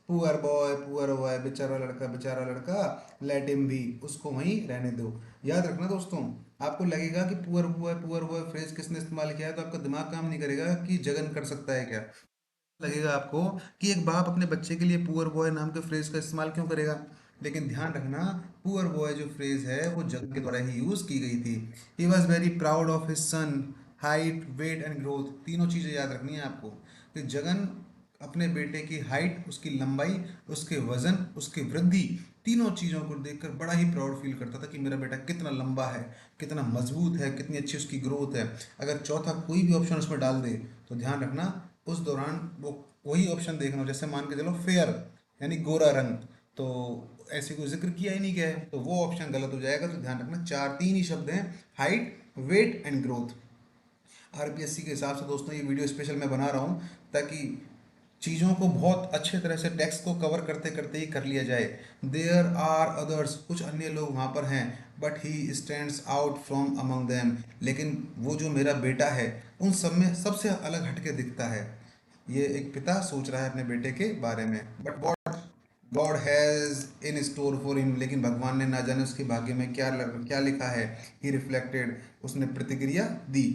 पुअर बॉय, बेचारा लड़का, लेट हिम भी, उसको वहीं रहने दो। याद रखना दोस्तों, आपको लगेगा कि पुअर बॉय फ्रेज किसने इस्तेमाल किया है, तो आपका दिमाग काम नहीं करेगा कि जगन कर सकता है क्या। लगेगा आपको कि एक बाप अपने बच्चे के लिए पुअर बॉय नाम के फ्रेज का इस्तेमाल क्यों करेगा। लेकिन ध्यान रखना, पुअर बॉय जो फ्रेज है वो जगन के द्वारा ही यूज की गई थी। He was very proud of his son, height, weight and growth, तीनों चीजें याद रखनी है आपको, कि जगन अपने बेटे की हाइट, उसकी लंबाई, उसके वजन, उसकी वृद्धि, तीनों चीज़ों को देखकर बड़ा ही प्राउड फील करता था कि मेरा बेटा कितना लंबा है, कितना मजबूत है, कितनी अच्छी उसकी ग्रोथ है। अगर चौथा कोई भी ऑप्शन उसमें डाल दे तो ध्यान रखना, उस दौरान वो वही ऑप्शन देखना, जैसे मान के चलो फेयर, यानी गोरा रंग, तो ऐसे कोई जिक्र किया ही नहीं गया है, तो वो ऑप्शन गलत हो जाएगा। तो ध्यान रखना, चार तीन ही शब्द हैं, height, weight and growth. RPSC के हिसाब से दोस्तों ये वीडियो स्पेशल मैं बना रहा हूँ, ताकि चीज़ों को बहुत अच्छे तरह से टेक्स्ट को कवर करते करते ही कर लिया जाए। देयर आर अदर्स, कुछ अन्य लोग वहाँ पर हैं, but he stands out from among them, लेकिन वो जो मेरा बेटा है उन सब में सबसे अलग हटके दिखता है। ये एक पिता सोच रहा है अपने बेटे के बारे में। But God has in store for him, लेकिन भगवान ने ना जाने उसके भाग्य में क्या लिखा है। ही रिफ्लेक्टेड, उसने प्रतिक्रिया दी।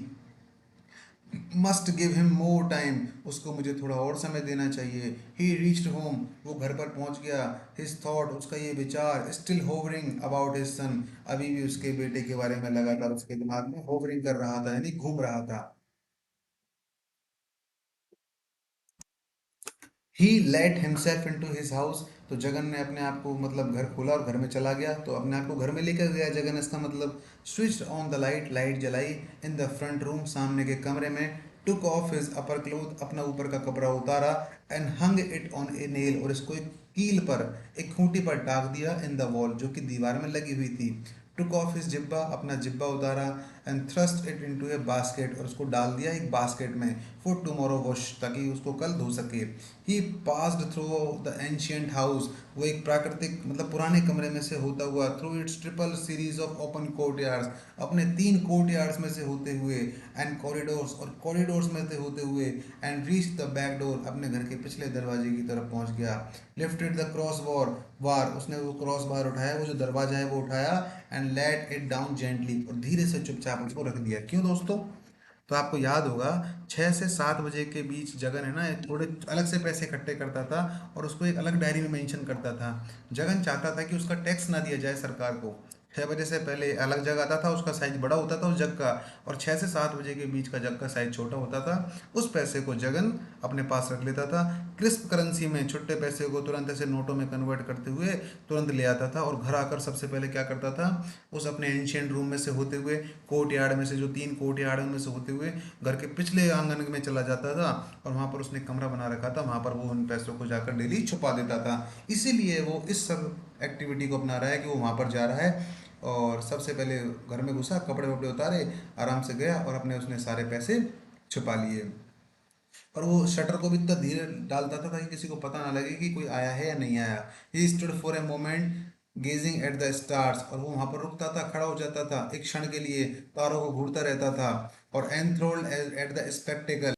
Must give him more time, उसको मुझे थोड़ा और समय देना चाहिए। ही रीच्ड होम, वो घर पर पहुंच गया। हिज थॉट, उसका ये विचार, still hovering about his son, अभी भी उसके बेटे के बारे में लगातार उसके दिमाग में होवरिंग कर रहा था, यानी घूम रहा था। He let himself into his house, तो जगन ने अपने आप को मतलब घर खोला और घर में चला गया, तो अपने आप को घर में लेकर गया जगन, इसका मतलब। Switch on the light, light जलाई। इन द फ्रंट रूम, सामने के कमरे में। टुक ऑफ हिज अपर क्लोथ, अपना ऊपर का कपड़ा उतारा। And hung it on A nail, और इसको एक कील पर, एक खूंटी पर टाक दिया। इन द वॉल, जो कि दीवार में लगी हुई थी। टुक ऑफ हिज जिब्बा, अपना जिब्बा उतारा। And thrust it into A basket, और उसको डाल दिया एक बास्केट में। फॉर टुमारो वॉश, ताकि उसको कल धो सके। He passed through the ancient house, वो एक प्राकृतिक मतलब पुराने कमरे में से होता हुआ, through it's triple series of open court yards, अपने तीन कोर्ट यार्ड्स में से होते हुए। एंड कॉरिडोर्स, और कॉरिडोर्स में से होते हुए। And reach the back door, अपने घर के पिछले दरवाजे की तरफ पहुंच गया। लिफ्टेड द क्रॉस वार, उसने वो क्रॉस बार उठाया, वो जो दरवाजा है वो उठाया। And let it down gently, और धीरे से चुपचाप उसको रख दिया। क्यों दोस्तों, तो आपको याद होगा 6 से 7 बजे के बीच जगन है ना थोड़े अलग से पैसे इकट्ठे करता था, और उसको एक अलग डायरी में मेंशन करता था। जगन चाहता था कि उसका टैक्स ना दिया जाए सरकार को। 6 बजे से पहले अलग जग आता था, उसका साइज बड़ा होता था उस जग का, और 6 से 7 बजे के बीच का जग का साइज छोटा होता था। उस पैसे को जगन अपने पास रख लेता था। क्रिस्प करेंसी में छुट्टे पैसे को तुरंत ऐसे नोटों में कन्वर्ट करते हुए तुरंत ले आता था, और घर आकर सबसे पहले क्या करता था, उस अपने एंशियंट रूम में से होते हुए, कोर्ट यार्ड में से, जो तीन कोर्ट यार्ड में से होते हुए घर के पिछले आंगन में चला जाता था, और वहाँ पर उसने कमरा बना रखा था, वहाँ पर वो उन पैसों को जाकर डेली छुपा देता था। इसीलिए वो इस सब एक्टिविटी को अपना रहा है कि वो वहाँ पर जा रहा है, और सबसे पहले घर में घुसा, कपड़े वपड़े उतारे, आराम से गया और अपने उसने सारे पैसे छुपा लिए। और वो शटर को भी इतना धीरे डालता था ताकि किसी को पता ना लगे कि कोई आया है या नहीं आया। He stood for a moment gazing at the stars, और वो वहां पर रुकता था, खड़ा हो जाता था एक क्षण के लिए, तारों को घूरता रहता था। और एंथ्रोल्ड at the spectacle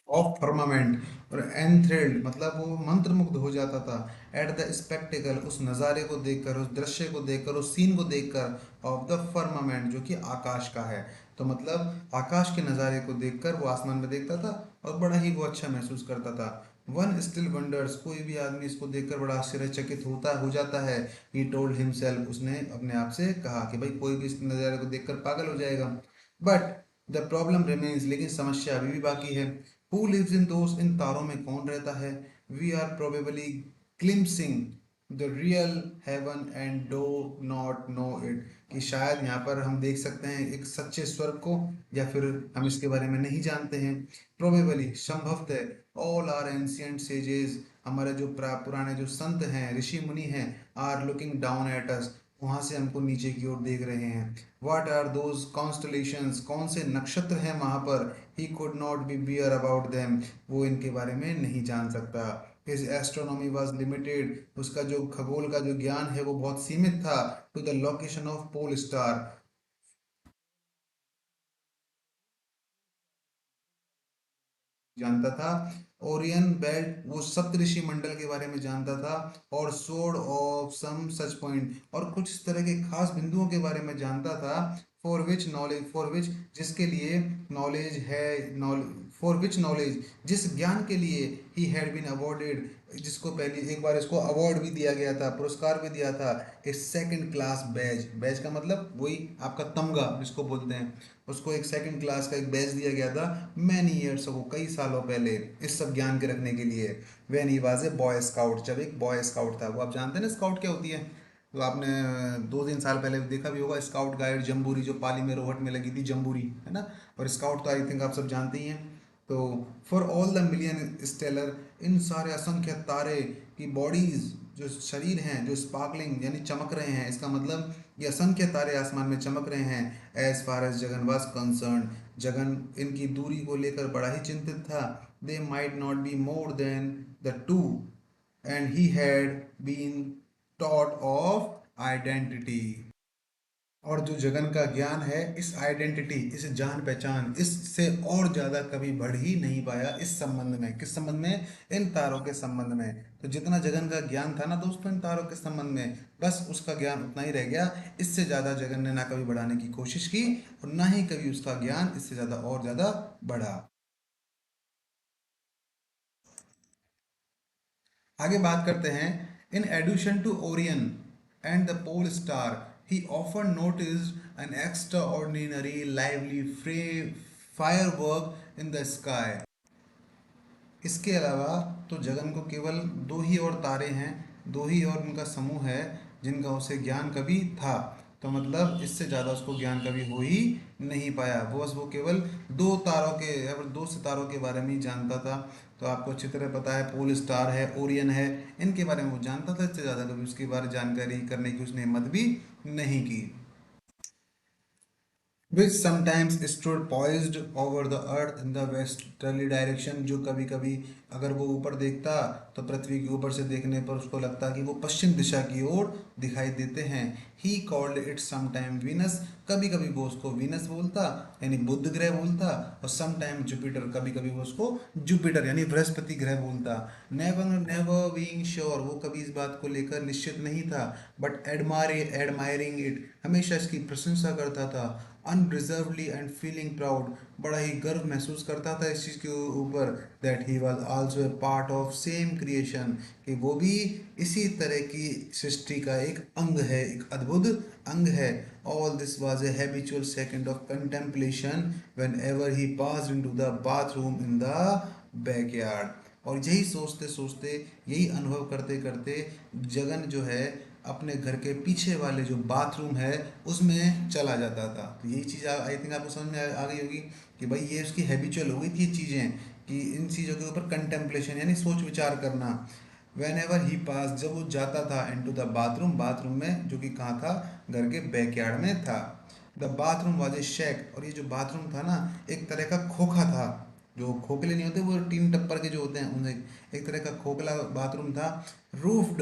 of firmament, और एंथ्रेल्ड मतलब वो मंत्रमुग्ध हो जाता था। एट द स्पेक्टेकल, उस नज़ारे को देखकर, उस दृश्य को देखकर, उस सीन को देखकर। ऑफ द फर्मामेंट, जो कि आकाश का है, तो मतलब आकाश के नज़ारे को देखकर वो आसमान में देखता था, और बड़ा ही वो अच्छा महसूस करता था। वन स्टिल वंडर्स, कोई भी आदमी इसको देखकर बड़ा आश्चर्यचकित होता हो जाता है। ही टोल्ड हिमसेल्फ, उसने अपने आप से कहा कि भाई कोई भी इस नज़ारे को देखकर पागल हो जाएगा। बट द प्रॉब्लम रिमेन्स, लेकिन समस्या अभी भी बाकी है। हु लिव्स इन दोस, इन तारों में कौन रहता है? We are probably glimpsing the real heaven and do not know it, कि शायद यहाँ पर हम देख सकते हैं एक सच्चे स्वर्ग को, या फिर हम इसके बारे में नहीं जानते हैं। प्रोबेबली, संभवतः, ऑल आर एंशियंट सेजेस, हमारे जो पुराने जो संत हैं, ऋषि मुनि हैं, are looking down at us, वहां से हमको नीचे की ओर देख रहे हैं। व्हाट आर दोज कॉन्स्टलेशंस, कौन से नक्षत्र हैं वहां पर? He could not be bear about them, वो इनके बारे में नहीं जान सकता। हिज एस्ट्रोनॉमी वॉज लिमिटेड, उसका जो खगोल का जो ज्ञान है वो बहुत सीमित था, to the location of pole star, जानता था। ओरियन बेल्ट, वो सप्तऋषि मंडल के बारे में जानता था। और sword of some such point, और कुछ इस तरह के खास बिंदुओं के बारे में जानता था। फॉर विच, जिसके लिए नॉलेज है, फॉर विच नॉलेज, जिस ज्ञान के लिए ही हैड बीन अवॉर्डेड, जिसको पहले एक बार इसको अवार्ड भी दिया गया था, पुरस्कार भी दिया था, ए सेकंड क्लास बैज, बैज का मतलब वही आपका तमगा जिसको बोलते हैं, उसको एक सेकंड क्लास का एक बैच दिया गया था मैनी ईयर्स अगो, कई सालों पहले, इस सब ज्ञान के रखने के लिए। When he was a boy scout, जब एक बॉय स्काउट था। वो आप जानते हैं ना स्काउट क्या होती है? तो आपने 2-3 साल पहले देखा भी होगा स्काउट गाइड जम्बूरी, जो पाली में रोहट में लगी थी जम्बूरी, है ना? और स्काउट तो आई थिंक आप सब जानते ही हैं। तो for all the million stellar, इन सारे असंख्य तारे की बॉडीज, जो शरीर हैं जो स्पार्कलिंग यानी चमक रहे हैं, इसका मतलब ये असंख्य तारे आसमान में चमक रहे हैं। As far as Jagan was concern, Jagan इनकी दूरी को लेकर बड़ा ही चिंतित था। They might not be more than the two, and he had been taught of identity. और जो जगन का ज्ञान है, इस आइडेंटिटी, इस जान पहचान, इससे और ज्यादा कभी बढ़ ही नहीं पाया इस संबंध में। किस संबंध में? इन तारों के संबंध में। तो जितना जगन का ज्ञान था ना दोस्तों इन तारों के संबंध में, बस उसका ज्ञान उतना ही रह गया। इससे ज्यादा जगन ने ना कभी बढ़ाने की कोशिश की, और ना ही कभी उसका ज्ञान इससे ज्यादा और ज्यादा बढ़ा। आगे बात करते हैं। In addition to Orion and the pole star, he often noticed an extraordinary lively free fire work in the sky. इसके अलावा तो जगन को केवल दो ही और तारे हैं, दो ही और उनका समूह है जिनका उसे ज्ञान कभी था। तो मतलब इससे ज़्यादा उसको ज्ञान कभी हो ही नहीं पाया। वो बस वो केवल दो तारों के या फिर दो सितारों के बारे में ही जानता था। तो आपको अच्छी तरह पता है, पोल स्टार है, ओरियन है, इनके बारे में वो जानता था। इससे ज़्यादा कभी उसके बारे जानकारी करने की उसने हिम्मत भी नहीं की। which sometimes stood poised over the earth in the westerly direction, जो कभी कभी अगर वो ऊपर देखता तो पृथ्वी के ऊपर से देखने पर उसको लगता कि वो पश्चिम दिशा की ओर दिखाई देते हैं। He called it sometime Venus, कभी कभी वो उसको वीनस बोलता यानी बुध ग्रह बोलता, और समटाइम जुपिटर, कभी कभी वो उसको जुपिटर यानी बृहस्पति ग्रह बोलता। नेवर नेवर बीइंग श्योर, वो कभी इस बात को लेकर निश्चित नहीं था। बट एडमायरिंग इट, हमेशा इसकी प्रशंसा करता था। अनरिजर्वली एंड फीलिंग प्राउड, बड़ा ही गर्व महसूस करता था इस चीज़ के ऊपर। That he was also a part of same creation, कि वो भी इसी तरह की सृष्टि का एक अंग है, एक अद्भुत अंग है। All this was a habitual second of contemplation whenever he pass into the bathroom in the backyard. और यही सोचते सोचते, यही अनुभव करते करते जगन जो है अपने घर के पीछे वाले जो बाथरूम है उसमें चला जाता था। तो यही चीज़ आई थिंक आपको समझ में आ गई होगी कि भाई ये उसकी हैबिचुअल हो गई थी ये चीज़ें, कि इन चीज़ों के ऊपर कंटेम्पलेशन यानी सोच विचार करना। वेन एवर ही पास, जब वो जाता था इनटू द बाथरूम, बाथरूम में जो कि कहाँ था, घर के बैकयार्ड में था। The bathroom was a shake, और ये जो बाथरूम था ना एक तरह का खोखा था। जो खोखले नहीं होते वो टीन टप्पर के जो होते हैं उनसे एक तरह का खोखला बाथरूम था। रूफ्ड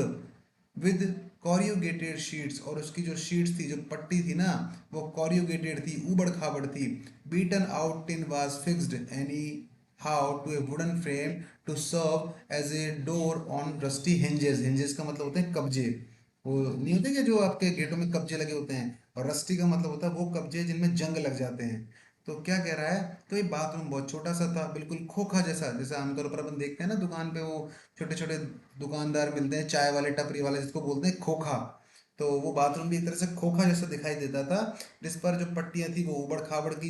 विद कॉरियोगेटेड शीट्स, और उसकी जो शीट्स थी, जो पट्टी थी ना, वो कॉरियोगेटेड थी, ऊबड़ खाबड़ थी। Beaten out tin was fixed anyhow to a wooden frame to serve as a door on rusty hinges. Hinges का मतलब होते हैं कब्जे, वो नहीं होते कि जो आपके गेटों में कब्जे लगे होते हैं, और रस्टी का मतलब होता है वो कब्जे जिनमें जंग लग जाते हैं। तो क्या कह रहा है, तो ये बाथरूम बहुत छोटा सा था, बिल्कुल खोखा जैसा, जैसे आमतौर पर अपन देखते हैं ना दुकान पे वो छोटे छोटे दुकानदार मिलते हैं, चाय वाले, टपरी वाले, जिसको बोलते हैं खोखा। तो वो बाथरूम भी एक तरह से खोखा जैसा दिखाई देता था, जिस पर जो पट्टियां थी वो ऊबड़ खाबड़ की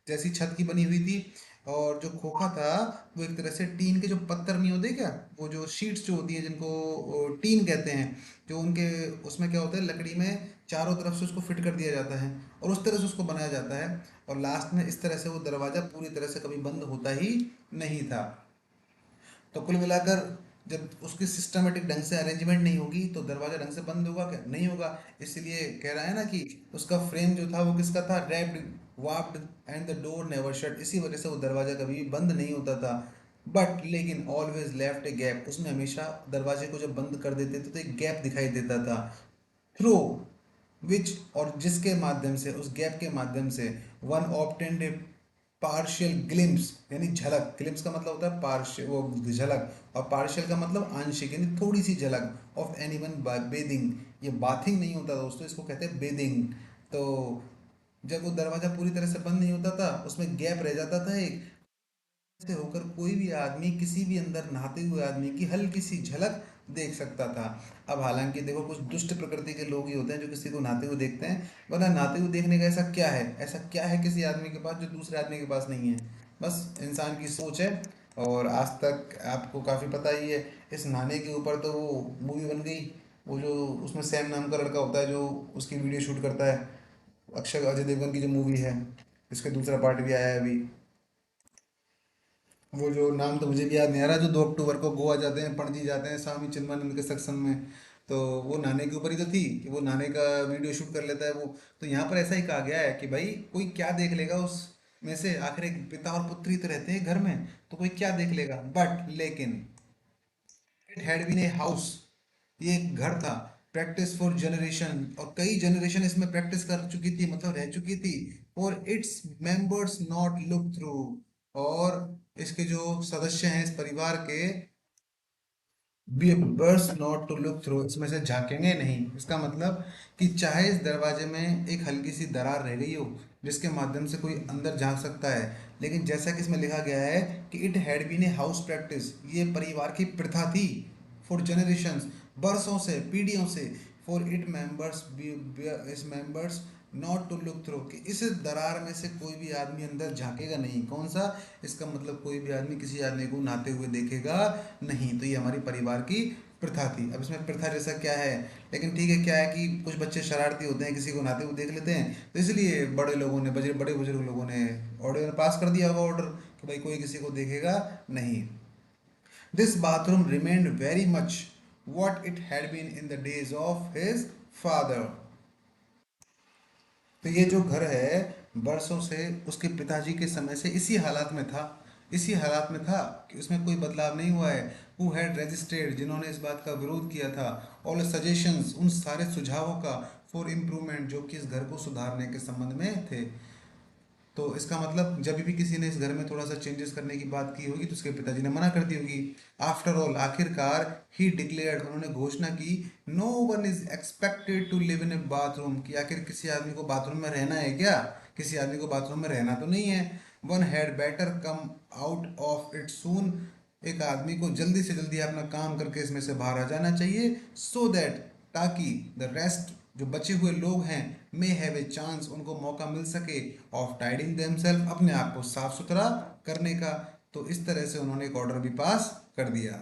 जैसी छत की बनी हुई थी। और जो खोखा था वो एक तरह से टीन के जो पत्थर नहीं होते क्या, वो जो शीट्स जो होती है जिनको टीन कहते हैं, जो उनके उसमें क्या होता है, लकड़ी में चारों तरफ से उसको फिट कर दिया जाता है और उस तरह से उसको बनाया जाता है। और लास्ट में इस तरह से वो दरवाज़ा पूरी तरह से कभी बंद होता ही नहीं था। तो कुल मिलाकर जब उसकी सिस्टमेटिक ढंग से अरेंजमेंट नहीं होगी तो दरवाजा ढंग से बंद होगा क्या, नहीं होगा। इसलिए कह रहा है ना कि उसका फ्रेम जो था वो किसका था, rapped, warped and the door never shut, इसी वजह से वो दरवाजा कभी भी बंद नहीं होता था। बट लेकिन ऑलवेज लेफ्ट ए गैप, उसमें हमेशा दरवाजे को जब बंद कर देते थे तो एक गैप दिखाई देता था, थ्रू विच, और जिसके माध्यम से, उस गैप के माध्यम से वन ऑब्टेन्ड ए पार्शियल ग्लिम्स, यानी झलक, ग्लिम्स का मतलब होता है पार्शियल, वो झलक, और पार्शियल का मतलब आंशिक, यानी थोड़ी सी झलक of any one by bathing. ये बाथिंग नहीं होता दोस्तों, इसको कहते हैं बेदिंग। तो जब वो दरवाजा पूरी तरह से बंद नहीं होता था, उसमें गैप रह जाता था एक, से होकर कोई भी आदमी किसी भी अंदर नहाते हुए आदमी की हल्की सी झलक देख सकता था। अब हालांकि देखो, कुछ दुष्ट प्रकृति के लोग ही होते हैं जो किसी को नहाते हुए देखते हैं, वरना नहाते हुए देखने का ऐसा क्या है, ऐसा क्या है किसी आदमी के पास जो दूसरे आदमी के पास नहीं है। बस इंसान की सोच है। और आज तक आपको काफ़ी पता ही है, इस नहाने के ऊपर तो वो मूवी बन गई, वो जो उसमें सैम नाम का लड़का होता है जो उसकी वीडियो शूट करता है, अक्षय अजय देवगन की जो मूवी है, इसका दूसरा पार्ट भी आया है अभी। वो जो नाम तो मुझे भी याद नहीं आ रहा, जो 2 अक्टूबर को गोवा जाते हैं, पणजी जाते हैं स्वामी चिन्मयानंद के सत्संग में। तो वो नहाने के ऊपर ही तो थी कि वो नहाने का वीडियो शूट कर लेता है वो। तो यहाँ पर ऐसा ही कहा गया है कि भाई कोई क्या देख लेगा उस में से, आखिर एक पिता और पुत्री तो रहते हैं घर में, तो कोई क्या देख लेगा। बट लेकिन it had been a house, ये एक घर था, प्रैक्टिस फॉर जनरेशन, और कई जनरेशन इसमें प्रैक्टिस कर चुकी थी, मतलब रह चुकी थी। और its members not look through, और इसके जो सदस्य हैं इस परिवार के, बर्स नॉट टू लुक थ्रू, इसमें से झांकेंगे नहीं। इसका मतलब कि चाहे इस दरवाजे में एक हल्की सी दरार रह गई हो जिसके माध्यम से कोई अंदर झांक सकता है, लेकिन जैसा कि इसमें लिखा गया है कि it had been a house practice, ये परिवार की प्रथा थी, फॉर जनरेशंस, बरसों से, पीढ़ियों से, फॉर इट मेंबर्स, इस members not to look through, कि इस दरार में से कोई भी आदमी अंदर झांकेगा नहीं। कौन सा, इसका मतलब कोई भी आदमी किसी आदमी को नहाते हुए देखेगा नहीं। तो ये हमारी परिवार की प्रथा थी। अब इसमें प्रथा जैसा क्या है, लेकिन ठीक है, क्या है कि कुछ बच्चे शरारती होते हैं, किसी को नहाते हुए देख लेते हैं, तो इसलिए बड़े लोगों ने, बड़े बुजुर्ग लोगों ने ऑर्डर पास कर दिया होगा, ऑर्डर कि भाई कोई किसी को देखेगा नहीं। This bathroom remained very much what it had been in the days of his father। तो ये जो घर है बरसों से उसके पिताजी के समय से इसी हालात में था, इसी हालात में था कि उसमें कोई बदलाव नहीं हुआ है। हु हैड रजिस्टर्ड, जिन्होंने इस बात का विरोध किया था, ऑल सजेशंस, उन सारे सुझावों का, फॉर इम्प्रूवमेंट, जो कि इस घर को सुधारने के संबंध में थे। तो इसका मतलब जब भी किसी ने इस घर में थोड़ा सा चेंजेस करने की बात की होगी तो उसके पिताजी ने मना कर दी होगी। आफ्टर ऑल, आखिरकार, ही डिक्लेयर्ड, उन्होंने घोषणा की, no one is expected to live in a bathroom, कि आखिर किसी आदमी को बाथरूम में रहना है क्या, किसी आदमी को बाथरूम में रहना तो नहीं है। One had better come out of it सून, एक आदमी को जल्दी से जल्दी अपना काम करके इसमें से बाहर आ जाना चाहिए, सो दैट, ताकि द रेस्ट, जो बचे हुए लोग हैं, मे हैव ए चांस, उनको मौका मिल सके, ऑफ टाइडिंग देमसेल्फ, अपने आप को साफ सुथरा करने का। तो इस तरह से उन्होंने एक ऑर्डर भी पास कर दिया।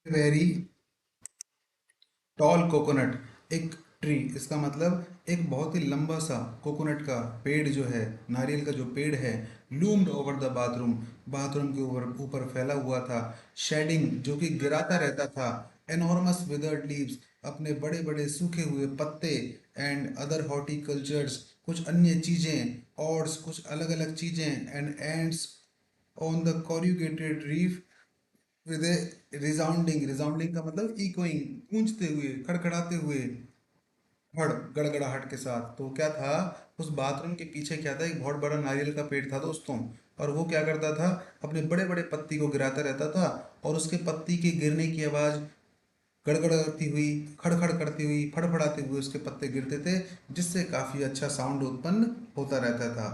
वेरी टॉल कोकोनट, एक ट्री, इसका मतलब एक बहुत ही लंबा सा कोकोनट का पेड़ जो है, नारियल का जो पेड़ है, लूम्ड ओवर द बाथरूम, बाथरूम के ऊपर ऊपर फैला हुआ था। शेडिंग, जो कि गिराता रहता था। एनॉर्मस विदर्ड लीव्स, अपने बड़े बड़े सूखे हुए पत्ते। एंड अदर हॉर्टिकल्चर्स, कुछ अन्य चीज़ें, और कुछ अलग अलग चीज़ें। And ends on the corrugated roof with a resounding, resounding का मतलब इकोइंग, गूंजते हुए, खड़खड़ाते हुए, हड़, गड़गड़ाहट के साथ। तो क्या था, उस बाथरूम के पीछे क्या था, एक बहुत बड़ा नारियल का पेड़ था दोस्तों। और वो क्या करता था, अपने बड़े बड़े पत्ती को गिराता रहता था, और उसके पत्ती के गिरने की आवाज़ गड़गड़ाती हुई, खड़खड़ करती हुई, फड़फड़ाते हुए उसके पत्ते गिरते थे, जिससे काफ़ी अच्छा साउंड उत्पन्न होता रहता था।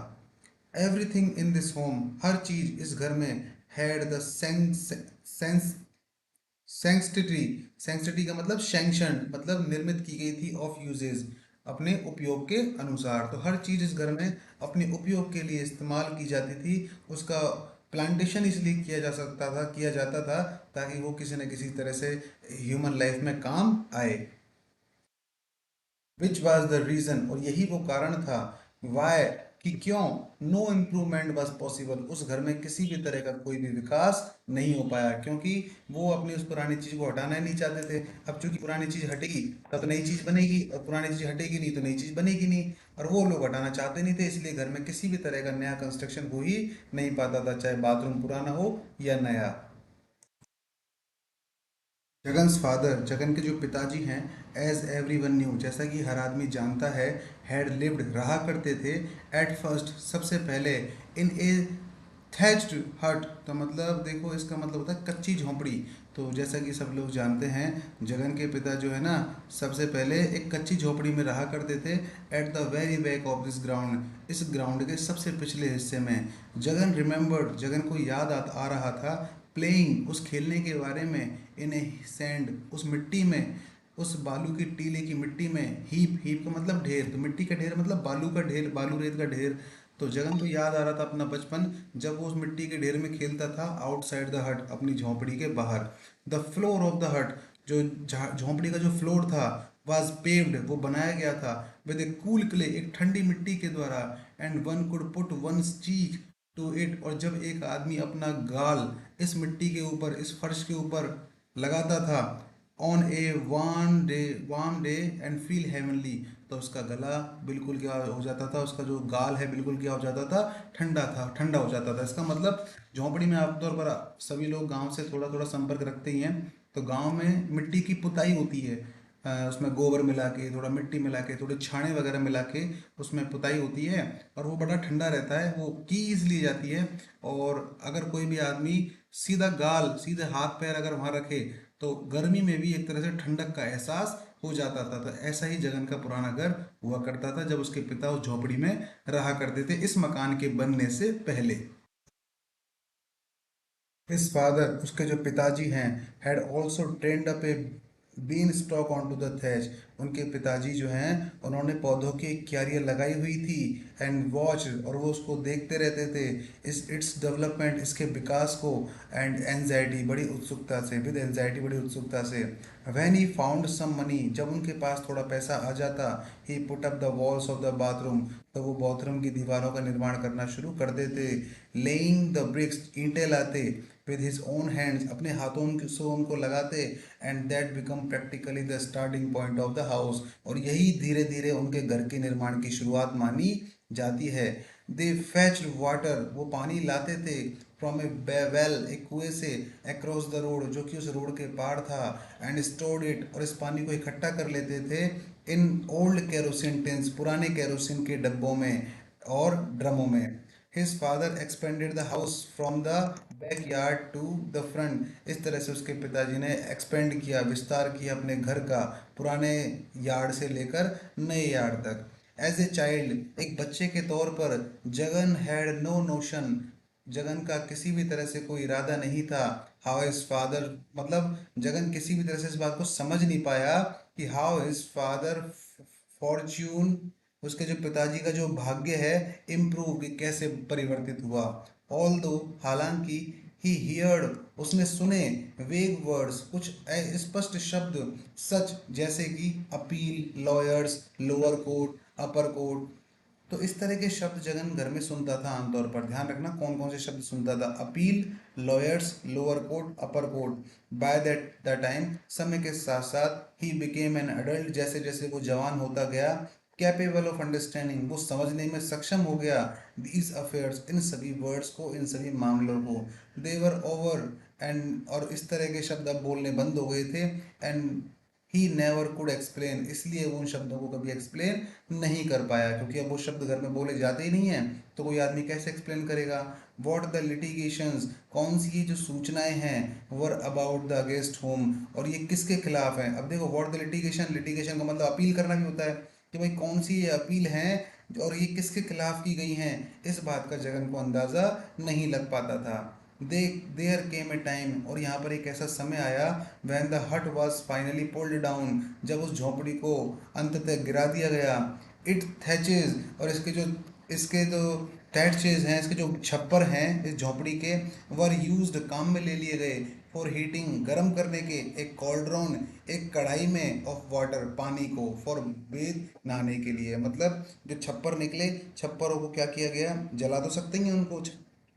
एवरीथिंग इन दिस होम, हर चीज़ इस घर में, had the sense, sanctity, sanctity का मतलब सैंक्शन, मतलब निर्मित की गई थी, ऑफ यूजेज, अपने उपयोग के अनुसार। तो हर चीज़ इस घर में अपने उपयोग के लिए इस्तेमाल की जाती थी। उसका प्लांटेशन इसलिए किया जाता था ताकि वो किसी न किसी तरह से ह्यूमन लाइफ में काम आए। विच वॉज द रीजन, और यही वो कारण था, वाई, कि क्यों, नो इम्प्रूवमेंट वॉज पॉसिबल, उस घर में किसी भी तरह का कोई भी विकास नहीं हो पाया, क्योंकि वो अपनी उस पुरानी चीज को हटाना ही नहीं चाहते थे। अब चूंकि पुरानी चीज हटेगी तब नई चीज बनेगी, और पुरानी चीज हटेगी नहीं तो नई चीज बनेगी नहीं, और वो लोग हटाना चाहते नहीं थे, इसलिए घर में किसी भी तरह का नया कंस्ट्रक्शन हो ही नहीं पाता था, चाहे बाथरूम पुराना हो या नया। जगन्स फादर, जगन के जो पिताजी हैं, एज एवरी वन न्यू, जैसा कि हर आदमी जानता है, हैड लिव्ड, रहा करते थे, एट फर्स्ट, सबसे पहले, इन ए थैच्ड हट, तो मतलब देखो इसका मतलब होता है कच्ची झोंपड़ी। तो जैसा कि सब लोग जानते हैं, जगन के पिता जो है ना, सबसे पहले एक कच्ची झोंपड़ी में रहा करते थे, at the very back of this ground, इस ग्राउंड के सबसे पिछले हिस्से में। जगन रिमेंबर्ड, जगन को याद आ रहा था, प्लेइंग, उस खेलने के बारे में, इन ए सैंड, उस मिट्टी में, उस बालू की टीले की मिट्टी में, हीप, हीप का मतलब ढेर, तो मिट्टी का ढेर मतलब बालू का ढेर, बालू रेत का ढेर। तो जगन को याद आ रहा था अपना बचपन, जब वो उस मिट्टी के ढेर में खेलता था, आउटसाइड द हट, अपनी झोंपड़ी के बाहर। द फ्लोर ऑफ द हट, जो झोंपड़ी का जो फ्लोर था, वाज पेव्ड, वो बनाया गया था, विद ए कूल क्ले, एक ठंडी मिट्टी के द्वारा, and one could put one cheek to it, और जब एक आदमी अपना गाल इस मिट्टी के ऊपर, इस फर्श के ऊपर लगाता था, on a warm day and feel heavenly, तो उसका गला बिल्कुल क्या हो जाता था, उसका जो गाल है बिल्कुल क्या हो जाता था, ठंडा हो जाता था। इसका मतलब झोंपड़ी में आमतौर पर सभी लोग गांव से थोड़ा थोड़ा संपर्क रखते ही हैं, तो गांव में मिट्टी की पुताई होती है, उसमें गोबर मिला के, थोड़ा मिट्टी मिला के, थोड़े छाणे वगैरह मिला के उसमें पुताई होती है, और वो बड़ा ठंडा रहता है, वो कीज ली जाती है। और अगर कोई भी आदमी सीधा गाल, सीधे हाथ पैर अगर वहां रखे, तो गर्मी में भी एक तरह से ठंडक का एहसास हो जाता था। तो ऐसा ही जगन का पुराना घर हुआ करता था जब उसके पिता उस झोपड़ी में रहा करते थे, इस मकान के बनने से पहले। हिज फादर, उसके जो पिताजी हैं, had also trained up a bean stalk on to the thatch, उनके पिताजी जो हैं उन्होंने पौधों की एक क्यारियाँ लगाई हुई थी, एंड वॉच, और वो उसको देखते रहते थे, इस इट्स डेवलपमेंट, इसके विकास को, एंड एनजाइटी, बड़ी उत्सुकता से, विद एनजाइटी, बड़ी उत्सुकता से। When he found some money, जब उनके पास थोड़ा पैसा आ जाता, he put up the walls of the bathroom, तो वो बाथरूम की दीवारों का निर्माण करना शुरू कर देते, लेइंग द ब्रिक्स, ईंटें लाते, विद हिज ओन हैंड्स, अपने हाथों से उनको लगाते, and that become practically the starting point of the house, और यही धीरे धीरे उनके घर के निर्माण की शुरुआत मानी जाती है। दे फैच्ड वाटर, वो पानी लाते थे, फ्रॉम ए वेल, एक कुएं से, अक्रॉस द रोड, जो कि उस रोड के पार था, एंड स्टोर्ड इट, और इस पानी को इकट्ठा कर लेते थे, इन ओल्ड केरोसिन टिन्स, पुराने केरोसिन के डब्बों में और ड्रमों में। His father expanded the house from the back yard to the front, इस तरह से उसके पिताजी ने एक्सपेंड किया, विस्तार किया अपने घर का, पुराने यार्ड से लेकर नए यार्ड तक। एज ए चाइल्ड, एक बच्चे के तौर पर, Jagan had no notion, Jagan का किसी भी तरह से कोई इरादा नहीं था, हाउ इज फादर, मतलब जगन किसी भी तरह से इस बात को समझ नहीं पाया कि हाउ इज फादर फॉर्च्यून, उसके जो पिताजी का जो भाग्य है, इम्प्रूव, कि कैसे परिवर्तित हुआ। ऑल दो, हालांकि, ही हियर्ड, उसने सुने, वेग वर्ड्स, कुछ स्पष्ट शब्द, सच, जैसे कि अपील, लॉयर्स, लोअर कोर्ट, अपर कोर्ट, तो इस तरह के शब्द जगन घर में सुनता था आमतौर पर। ध्यान रखना कौन कौन से शब्द सुनता था, appeal, lawyers, lower court, upper court. By that the time, समय के साथ साथ, ही बिकेम एन अडल्ट, जैसे जैसे वो जवान होता गया, कैपेबल ऑफ अंडरस्टैंडिंग, वो समझने में सक्षम हो गया, दीज अफेयर्स, इन सभी वर्ड्स को, इन सभी मामलों को। देवर ओवर, एंड, और इस तरह के शब्द अब बोलने बंद हो गए थे, and he never could explain, इसलिए वो उन शब्दों को कभी एक्सप्लेन नहीं कर पाया, क्योंकि अब वो शब्द घर में बोले जाते ही नहीं हैं, तो कोई आदमी कैसे एक्सप्लेन करेगा। वॉट द लिटिगेशंस, कौन सी ये जो सूचनाएं हैं, were about the against whom, और ये किसके खिलाफ है। अब देखो, वॉट द लिटिगेशन, लिटिगेशन का मतलब अपील करना भी होता है, कि भाई कौन सी ये अपील है और ये किसके खिलाफ की गई हैं, इस बात का जगन को अंदाजा नहीं लग पाता था। दे देयर केम ए टाइम, और यहाँ पर एक ऐसा समय आया, व्हेन द हट वाज फाइनली पुल्ड डाउन, जब उस झोपड़ी को अंततः गिरा दिया गया। इट थैचेज, और इसके जो थैचेज हैं, इसके जो छप्पर हैं इस झोपड़ी के, वर यूज्ड, काम में ले लिए गए, फॉर हीटिंग, गर्म करने के, एक कॉल्ड्रोन, एक कढ़ाई में, ऑफ वाटर, पानी को, फॉर बेद, नहाने के लिए। मतलब जो छप्पर निकले, छप्परों को क्या किया गया, जला तो सकते ही हैं उनको,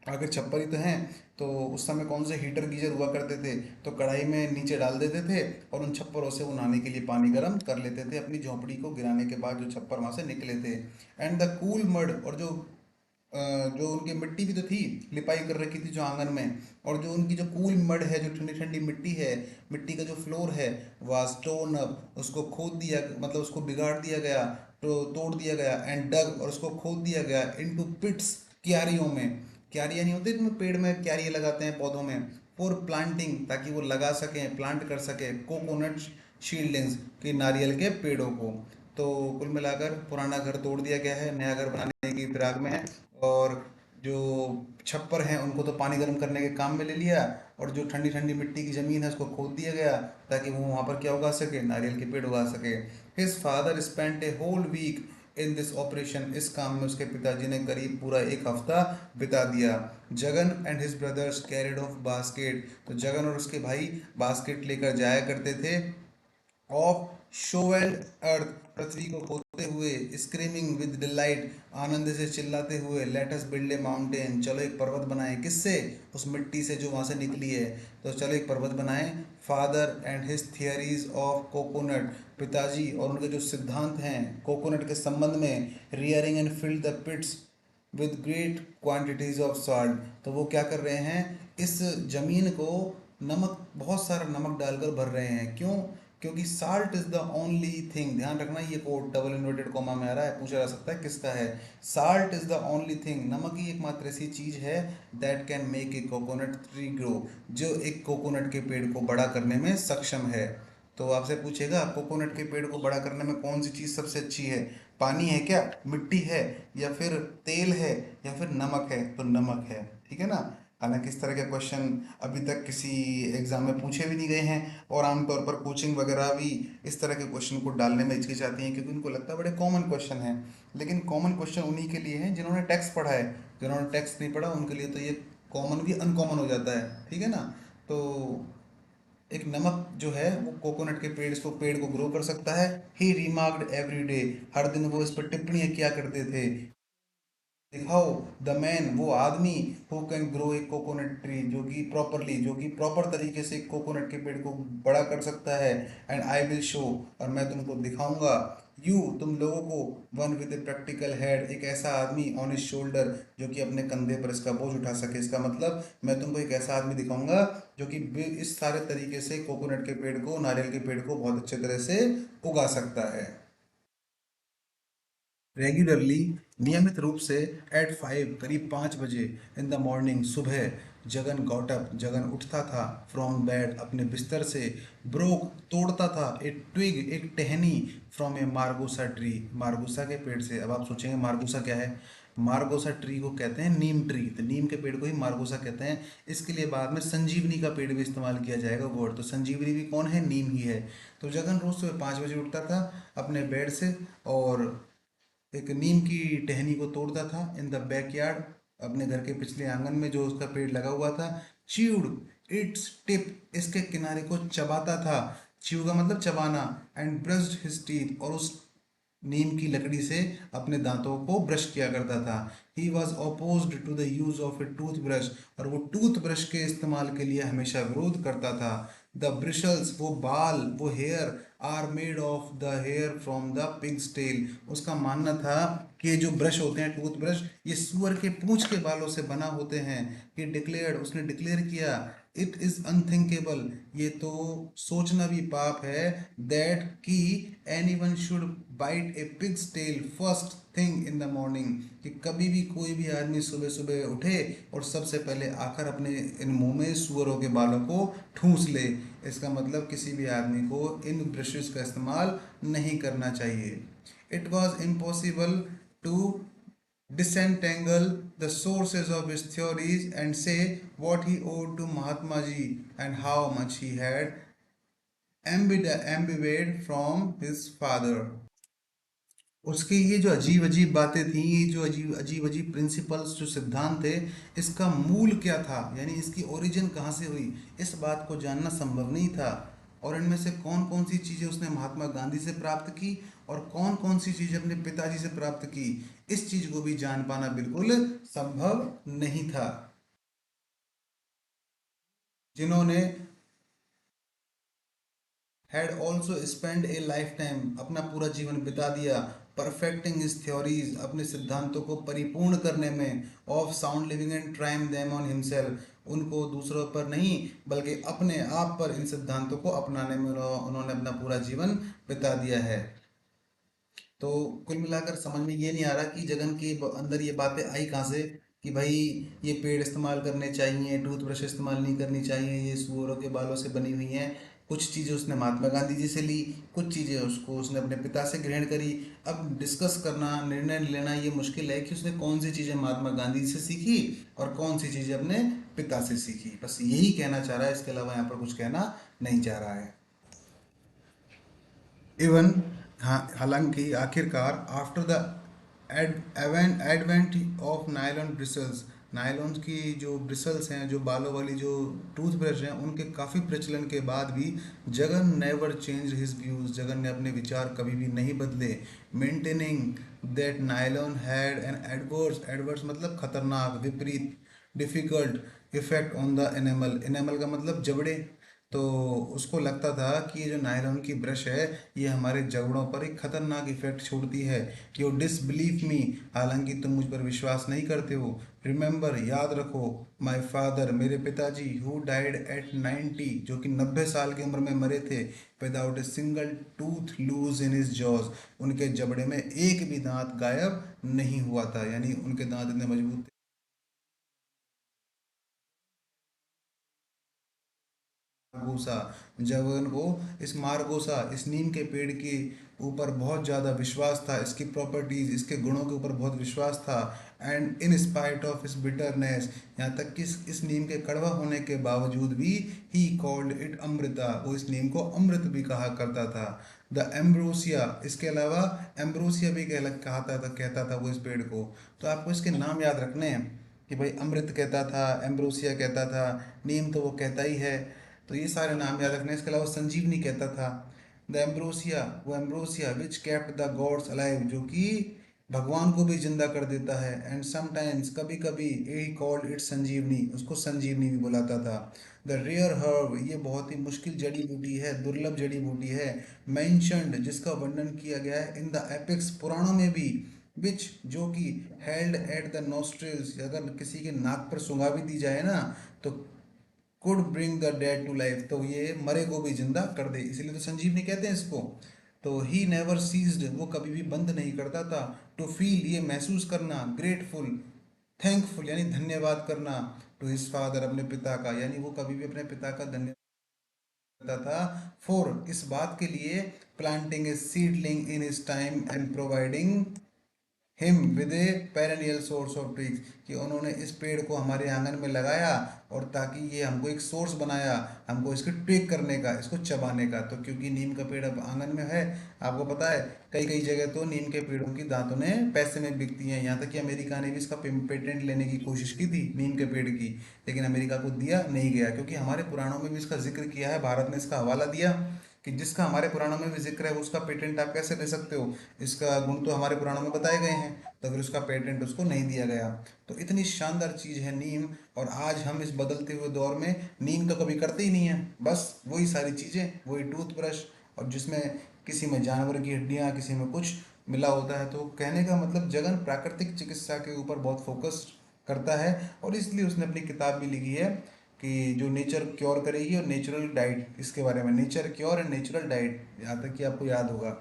अगर छप्पर ही तो हैं, तो उस समय कौन से हीटर गीजर हुआ करते थे, तो कढ़ाई में नीचे डाल देते थे और उन छप्परों से वो नहाने के लिए पानी गर्म कर लेते थे, अपनी झोंपड़ी को गिराने के बाद जो छप्पर वहाँ से निकले थे। एंड द कूल मड, और जो उनकी मिट्टी भी तो थी, लिपाई कर रखी थी जो आंगन में, और जो उनकी जो कूल मड है, जो ठंडी ठंडी मिट्टी है, मिट्टी का जो फ्लोर है, वाज टोन अप, उसको खोद दिया, मतलब उसको बिगाड़ दिया गया, तो तोड़ दिया गया, एंड डग, और उसको खोद दिया गया, इनटू पिट्स, क्यारियों में। क्यारियाँ नहीं होती जिसमें पेड़ में क्यारियाँ लगाते हैं पौधों में, फॉर प्लांटिंग, ताकि वो लगा सकें, प्लांट कर सके, कोकोनट शील्डिंग्स, की नारियल के पेड़ों को। तो कुल मिलाकर पुराना घर तोड़ दिया गया है, नया घर बनाने की फिराक में है, और जो छप्पर हैं उनको तो पानी गर्म करने के काम में ले लिया, और जो ठंडी ठंडी मिट्टी की ज़मीन है उसको खोद दिया गया, ताकि वो वहाँ पर क्या उगा सके, नारियल के पेड़ उगा सके। His father spent a whole week in this operation, इस काम में उसके पिताजी ने करीब पूरा एक हफ्ता बिता दिया। Jagan and his brothers carried of basket, तो जगन और उसके भाई बास्केट लेकर जाया करते थे, ऑफ शोवेल्ड अर्थ, पृथ्वी को खोदते हुए, स्क्रीमिंग विद डिलाइट, आनंद से चिल्लाते हुए, let us build a mountain, चलो एक पर्वत बनाएं, किससे, उस मिट्टी से जो वहाँ से निकली है, तो चलो एक पर्वत बनाएं। Father and his theories of coconut, पिताजी और उनके जो सिद्धांत हैं कोकोनट के संबंध में, rearing and filled the pits with great quantities of salt, तो वो क्या कर रहे हैं, इस जमीन को नमक, बहुत सारा नमक डालकर भर रहे हैं, क्यों, क्योंकि salt is the only thing, ध्यान रखना ये कोड डबल इन्वर्टेड कॉमा में आ रहा है, पूछा जा सकता है किसका है। Salt is the only thing, नमक ही एकमात्र ऐसी चीज है, that can make a coconut tree grow, जो एक कोकोनट के पेड़ को बड़ा करने में सक्षम है। तो आपसे पूछेगा कोकोनट के पेड़ को बड़ा करने में कौन सी चीज़ सबसे अच्छी है, पानी है क्या, मिट्टी है, या फिर तेल है, या फिर नमक है, तो नमक है, ठीक है ना। हालांकि इस तरह के क्वेश्चन अभी तक किसी एग्जाम में पूछे भी नहीं गए हैं, और आमतौर पर कोचिंग वगैरह भी इस तरह के क्वेश्चन को डालने में हिचकिचाती हैं, क्योंकि उनको लगता है बड़े कॉमन क्वेश्चन हैं। लेकिन कॉमन क्वेश्चन उन्हीं के लिए हैं जिन्होंने टेक्स्ट पढ़ा है, जिन्होंने टेक्स्ट नहीं पढ़ा उनके लिए तो ये कॉमन भी अनकॉमन हो जाता है, ठीक है ना। तो एक नमक जो है वो कोकोनट के पेड़ को ग्रो कर सकता है। ही रिमार्क्ड एवरी डे, हर दिन वो इस पर टिप्पणियां किया करते थे। दिखाओ, द मैन, वो आदमी, हु कैन ग्रो एक कोकोनट ट्री, जो कि प्रॉपरली, जो कि प्रॉपर तरीके से कोकोनट के पेड़ को बड़ा कर सकता है, एंड आई विल शो, और मैं तुमको दिखाऊंगा, यू, तुम लोगों को, one with a practical head, एक ऐसा आदमी, ऑन इज शोल्डर, जो कि अपने कंधे पर इसका बोझ उठा सके। इसका मतलब मैं तुमको एक ऐसा आदमी दिखाऊंगा जो कि इस सारे तरीके से कोकोनट के पेड़ को, नारियल के पेड़ को बहुत अच्छे तरह से उगा सकता है। रेगुलरली, नियमित रूप से, एट 5, करीब 5 बजे, इन द मॉर्निंग, सुबह, जगन गॉट अप, जगन उठता था, फ्रॉम बेड, अपने बिस्तर से, ब्रोक, तोड़ता था, ए ट्विग, एक टहनी, from A margosa tree, margosa के पेड़ से। अब आप सोचेंगे मार्गोसा क्या है, मार्गोसा ट्री को कहते हैं नीम ट्री, तो नीम के पेड़ को ही मार्गोसा कहते हैं। इसके लिए बाद में संजीवनी का पेड़ भी इस्तेमाल किया जाएगा वर्ड, तो संजीवनी भी कौन है, नीम ही है। तो जगन रोज सुबह 5 बजे उठता था अपने बेड से, और एक नीम की टहनी को तोड़ता था, इन द बैकयार्ड, अपने घर के पिछले आंगन में जो उसका पेड़ लगा हुआ था। च्यूड इट्स टिप, इसके किनारे को चबाता था, च्यू का मतलब चबाना, एंड ब्रश्ड हिज टीथ, और उस नीम की लकड़ी से अपने दांतों को ब्रश किया करता था। He was opposed to the use of a tooth brush, और वो टूथ ब्रश के इस्तेमाल के लिए हमेशा विरोध करता था। द ब्रिशल्स, वो बाल, वो hair, are made of the hair from the pig's tail, उसका मानना था कि जो ब्रश होते हैं, टूथ ब्रश, ये सुअर के पूंछ के बालों से बना होते हैं। ही डिक्लेयर्ड, उसने डिक्लेयर किया, इट इज अनथिंकेबल, ये तो सोचना भी पाप है, दैट कि anyone should bite a pig's tail first thing in the morning, कि कभी भी कोई भी आदमी सुबह सुबह उठे और सबसे पहले आकर अपने इन मुंह में सुअरों के बालों को ठूंस ले। इसका मतलब किसी भी आदमी को इन ब्रशेस का इस्तेमाल नहीं करना चाहिए। It was impossible to disentangle the sources of his theories and say what he owed to Mahatma Ji and how much he had imbibed from his father. उसकी ये जो अजीब अजीब बातें थी, ये जो अजीब अजीब अजीब प्रिंसिपल्स, जो सिद्धांत थे, इसका मूल क्या था, यानी इसकी ओरिजिन कहाँ से हुई, इस बात को जानना संभव नहीं था। और इनमें से कौन कौन सी चीज़ें उसने महात्मा गांधी से प्राप्त की और कौन कौन सी चीज़ें अपने पिताजी से प्राप्त की, इस चीज़ को भी जान पाना बिल्कुल संभव नहीं था। जिन्होंने had also spend A life time, अपना पूरा जीवन बिता दिया परफेक्टिंग हिज थ्योरीज, अपने सिद्धांतों को परिपूर्ण करने में, of sound living and tried them on himself, उनको दूसरों पर नहीं बल्कि अपने आप पर इन सिद्धांतों को अपनाने में उन्होंने अपना पूरा जीवन बिता दिया है। तो कुल मिलाकर समझ में ये नहीं आ रहा कि जगन के अंदर ये बातें आई कहाँ से कि भाई ये पेड़ इस्तेमाल करने चाहिए, टूथब्रश इस्तेमाल नहीं करनी चाहिए, ये सुअरों के बालों से बनी हुई हैं। कुछ चीज़ें उसने महात्मा गांधी जी से ली, कुछ चीज़ें उसको उसने अपने पिता से ग्रहण करी। अब डिस्कस करना, निर्णय लेना ये मुश्किल है कि उसने कौन सी चीज़ें महात्मा गांधी जी से सीखी और कौन सी चीज़ें अपने पिता से सीखी। बस यही कहना चाह रहा है, इसके अलावा यहाँ पर कुछ कहना नहीं चाह रहा है। इवन, हाँ, हालांकि आखिरकार after the advent of nylon bristles, nylon की जो ब्रिसल्स हैं, जो बालों वाली जो टूथब्रश हैं, उनके काफ़ी प्रचलन के बाद भी Jagan never change his views, Jagan ने अपने विचार कभी भी नहीं बदले। Maintaining that nylon had an adverse, adverse मतलब खतरनाक, विपरीत, difficult effect on the animal, animal का मतलब जबड़े। तो उसको लगता था कि ये जो नायलॉन की ब्रश है, ये हमारे जबड़ों पर एक खतरनाक इफेक्ट छोड़ती है। यू डिसबिलीव मी, हालांकि तुम मुझ पर विश्वास नहीं करते हो। रिमेंबर, याद रखो, माय फादर, मेरे पिताजी, हु डाइड एट 90, जो कि 90 साल की उम्र में मरे थे, without a single tooth loose in his jaws, उनके जबड़े में एक भी दांत गायब नहीं हुआ था, यानी उनके दांत इतने मजबूत थे। मारगोसा, जब उनको इस मारगोसा, इस नीम के पेड़ के ऊपर बहुत ज़्यादा विश्वास था, इसकी प्रॉपर्टीज, इसके गुणों के ऊपर बहुत विश्वास था। एंड इन स्पाइट ऑफ इस बिटरनेस, यहाँ तक कि इस नीम के कड़वा होने के बावजूद भी, ही कॉल्ड इट अमृता, वो इस नीम को अमृत भी कहा करता था। द एम्ब्रोसिया, इसके अलावा एम्ब्रोसिया भी कहता था वो इस पेड़ को। तो आपको इसके नाम याद रखने हैं कि भाई अमृत कहता था, एम्ब्रोसिया कहता था, नीम तो वो कहता ही है। तो ये सारे नाम याद रखने। इसके अलावा संजीवनी कहता था। द एम्ब्रोसिया, वो ambrosia which kept the gods alive, जो कि भगवान को भी जिंदा कर देता है। एंड समटाइम्स, कभी कभी, ही कॉल्ड इट संजीवनी, उसको संजीवनी भी बुलाता था। द रेयर हर्ब, ये बहुत ही मुश्किल जड़ी बूटी है, दुर्लभ जड़ी बूटी है। मेंशनड, जिसका वर्णन किया गया है इन द एपिक्स, पुराणों में भी, विच, जो कि हेल्ड एट द नोस्ट्रिल्स, अगर किसी के नाक पर सूंघा भी दी जाए ना, तो could bring the dead to life, तो ये मरे को भी जिंदा कर दे, इसीलिए तो संजीवनी कहते हैं इसको। तो ही नेवर सीज्ड, वो कभी भी बंद नहीं करता था, टू फील, ये महसूस करना, ग्रेटफुल, थैंकफुल यानी धन्यवाद करना, टू हिज फादर, अपने पिता का, यानी वो कभी भी अपने पिता का धन्यवाद करता था, फॉर, इस बात के लिए, planting A seedling in his time and providing him with A perennial source of trees, कि उन्होंने इस पेड़ को हमारे आंगन में लगाया और ताकि ये हमको एक सोर्स बनाया, हमको इसको टेक करने का, इसको चबाने का। तो क्योंकि नीम का पेड़ अब आंगन में है, आपको पता है कई कई जगह तो नीम के पेड़ों की दांतों ने पैसे में बिकती हैं, यहाँ तक कि अमेरिका ने भी इसका पेटेंट लेने की कोशिश की थी नीम के पेड़ की, लेकिन अमेरिका को दिया नहीं गया, क्योंकि हमारे पुराणों में भी इसका जिक्र किया है, भारत ने इसका हवाला दिया कि जिसका हमारे पुराणों में भी जिक्र है उसका पेटेंट आप कैसे ले सकते हो, इसका गुण तो हमारे पुराणों में बताए गए हैं, तो फिर उसका पेटेंट उसको नहीं दिया गया। तो इतनी शानदार चीज़ है नीम, और आज हम इस बदलते हुए दौर में नीम तो कभी करते ही नहीं है, बस वही सारी चीज़ें, वही टूथब्रश, और जिसमें किसी में जानवर की हड्डियाँ, किसी में कुछ मिला होता है। तो कहने का मतलब जगन प्राकृतिक चिकित्सा के ऊपर बहुत फोकस करता है, और इसलिए उसने अपनी किताब भी लिखी है कि जो नेचर क्योर करेगी, और नेचुरल डाइट, इसके बारे में, nature cure and natural diet, यहाँ तक कि आपको याद होगा।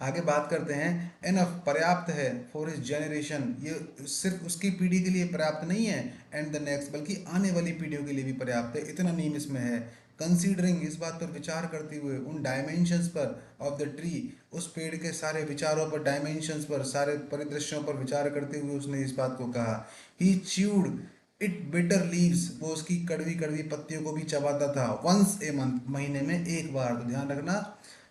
आगे बात करते हैं, एनफ, पर्याप्त है, फॉर हिज जनरेशन, ये सिर्फ उसकी पीढ़ी के लिए पर्याप्त नहीं है, एंड द नेक्स्ट, बल्कि आने वाली पीढ़ियों के लिए भी पर्याप्त है, इतना नीम इसमें है। कंसीडरिंग, इस बात पर विचार करते हुए, उन डायमेंशंस पर ऑफ द ट्री, उस पेड़ के सारे विचारों पर, डायमेंशंस पर, सारे परिदृश्यों पर विचार करते हुए उसने इस बात को कहा। ही च्यूड इट बिटर लीव्स, वो उसकी कड़वी कड़वी पत्तियों को भी चबाता था। वंस ए मंथ, महीने में एक बार। तो ध्यान रखना,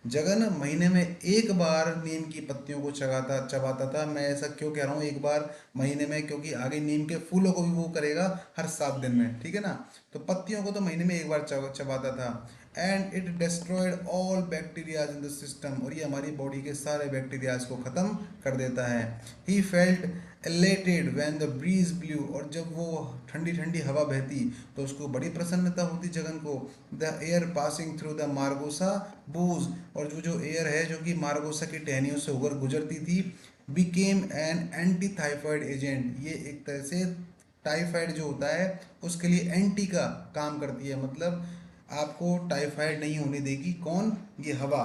जगन महीने में एक बार नीम की पत्तियों को चबाता चबाता था। मैं ऐसा क्यों कह रहा हूँ एक बार महीने में, क्योंकि आगे नीम के फूलों को भी वो करेगा हर 7 दिन में, ठीक है ना। तो पत्तियों को तो महीने में एक बार चबाता था। And it destroyed all bacterias in the system, और ये हमारी बॉडी के सारे बैक्टीरियाज को ख़त्म कर देता है। He felt elated when the breeze blew, और जब वो ठंडी ठंडी हवा बहती तो उसको बड़ी प्रसन्नता होती जगन को। The air passing through the margosa boughs, और जो एयर है जो कि मार्गोसा की टहनियों से होकर गुजरती थी, बिकेम एन एंटी थाइफॉइड एजेंट, ये एक तरह से टाइफाइड जो होता है उसके लिए एंटी का काम करती है। मतलब आपको टाइफाइड नहीं होने देगी, कौन? ये हवा,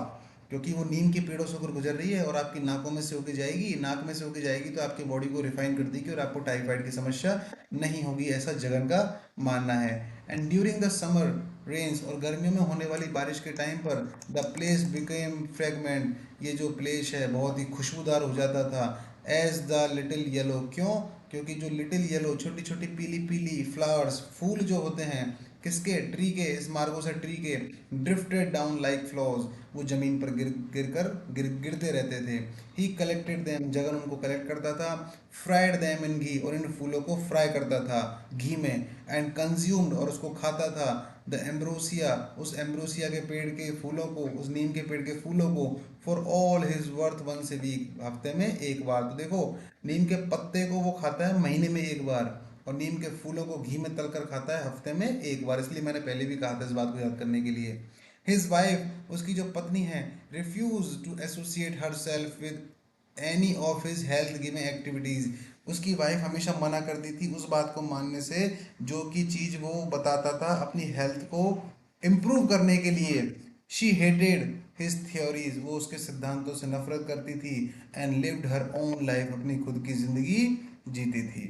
क्योंकि वो नीम के पेड़ों से होकर गुजर रही है और आपकी नाकों में से होकर जाएगी, नाक में से होकर जाएगी तो आपकी बॉडी को रिफाइन कर देगी और आपको टाइफाइड की समस्या नहीं होगी, ऐसा जगन का मानना है। And during the summer rains, और गर्मियों में होने वाली बारिश के टाइम पर, द प्लेस बिकेम फ्रेगमेंट, ये जो प्लेस है बहुत ही खुशबूदार हो जाता था। एज द लिटिल येलो, क्यों? क्योंकि जो लिटिल येलो, छोटी छोटी पीली पीली फ्लावर्स, फूल जो होते हैं, किसके? ट्री के, इस मार्गोसा ट्री के, ड्रिफ्टेड डाउन लाइक फ्लॉज, वो जमीन पर गिरते रहते थे। ही कलेक्टेड देम, जगन उनको कलेक्ट करता था। फ्राइड देम इन घी, और इन फूलों को फ्राई करता था घी में। एंड कंज्यूम्ड, और उसको खाता था। द एम्ब्रोसिया, उस एम्ब्रोसिया के पेड़ के फूलों को, उस नीम के पेड़ के फूलों को, for all his worth once a week, हफ्ते में एक बार। तो देखो, नीम के पत्ते को वो खाता है महीने में एक बार, और नीम के फूलों को घी में तलकर खाता है हफ्ते में एक बार। इसलिए मैंने पहले भी कहा था इस बात को याद करने के लिए। हिज वाइफ, उसकी जो पत्नी है, refuse to associate herself with any of his health giving activities, उसकी वाइफ हमेशा मना करती थी उस बात को मानने से जो कि चीज वो बताता था अपनी हेल्थ को इम्प्रूव करने के लिए। शी हेटेड हिज थ्योरीज, वो उसके सिद्धांतों से नफरत करती थी। And lived her own life, अपनी खुद की जिंदगी जीती थी।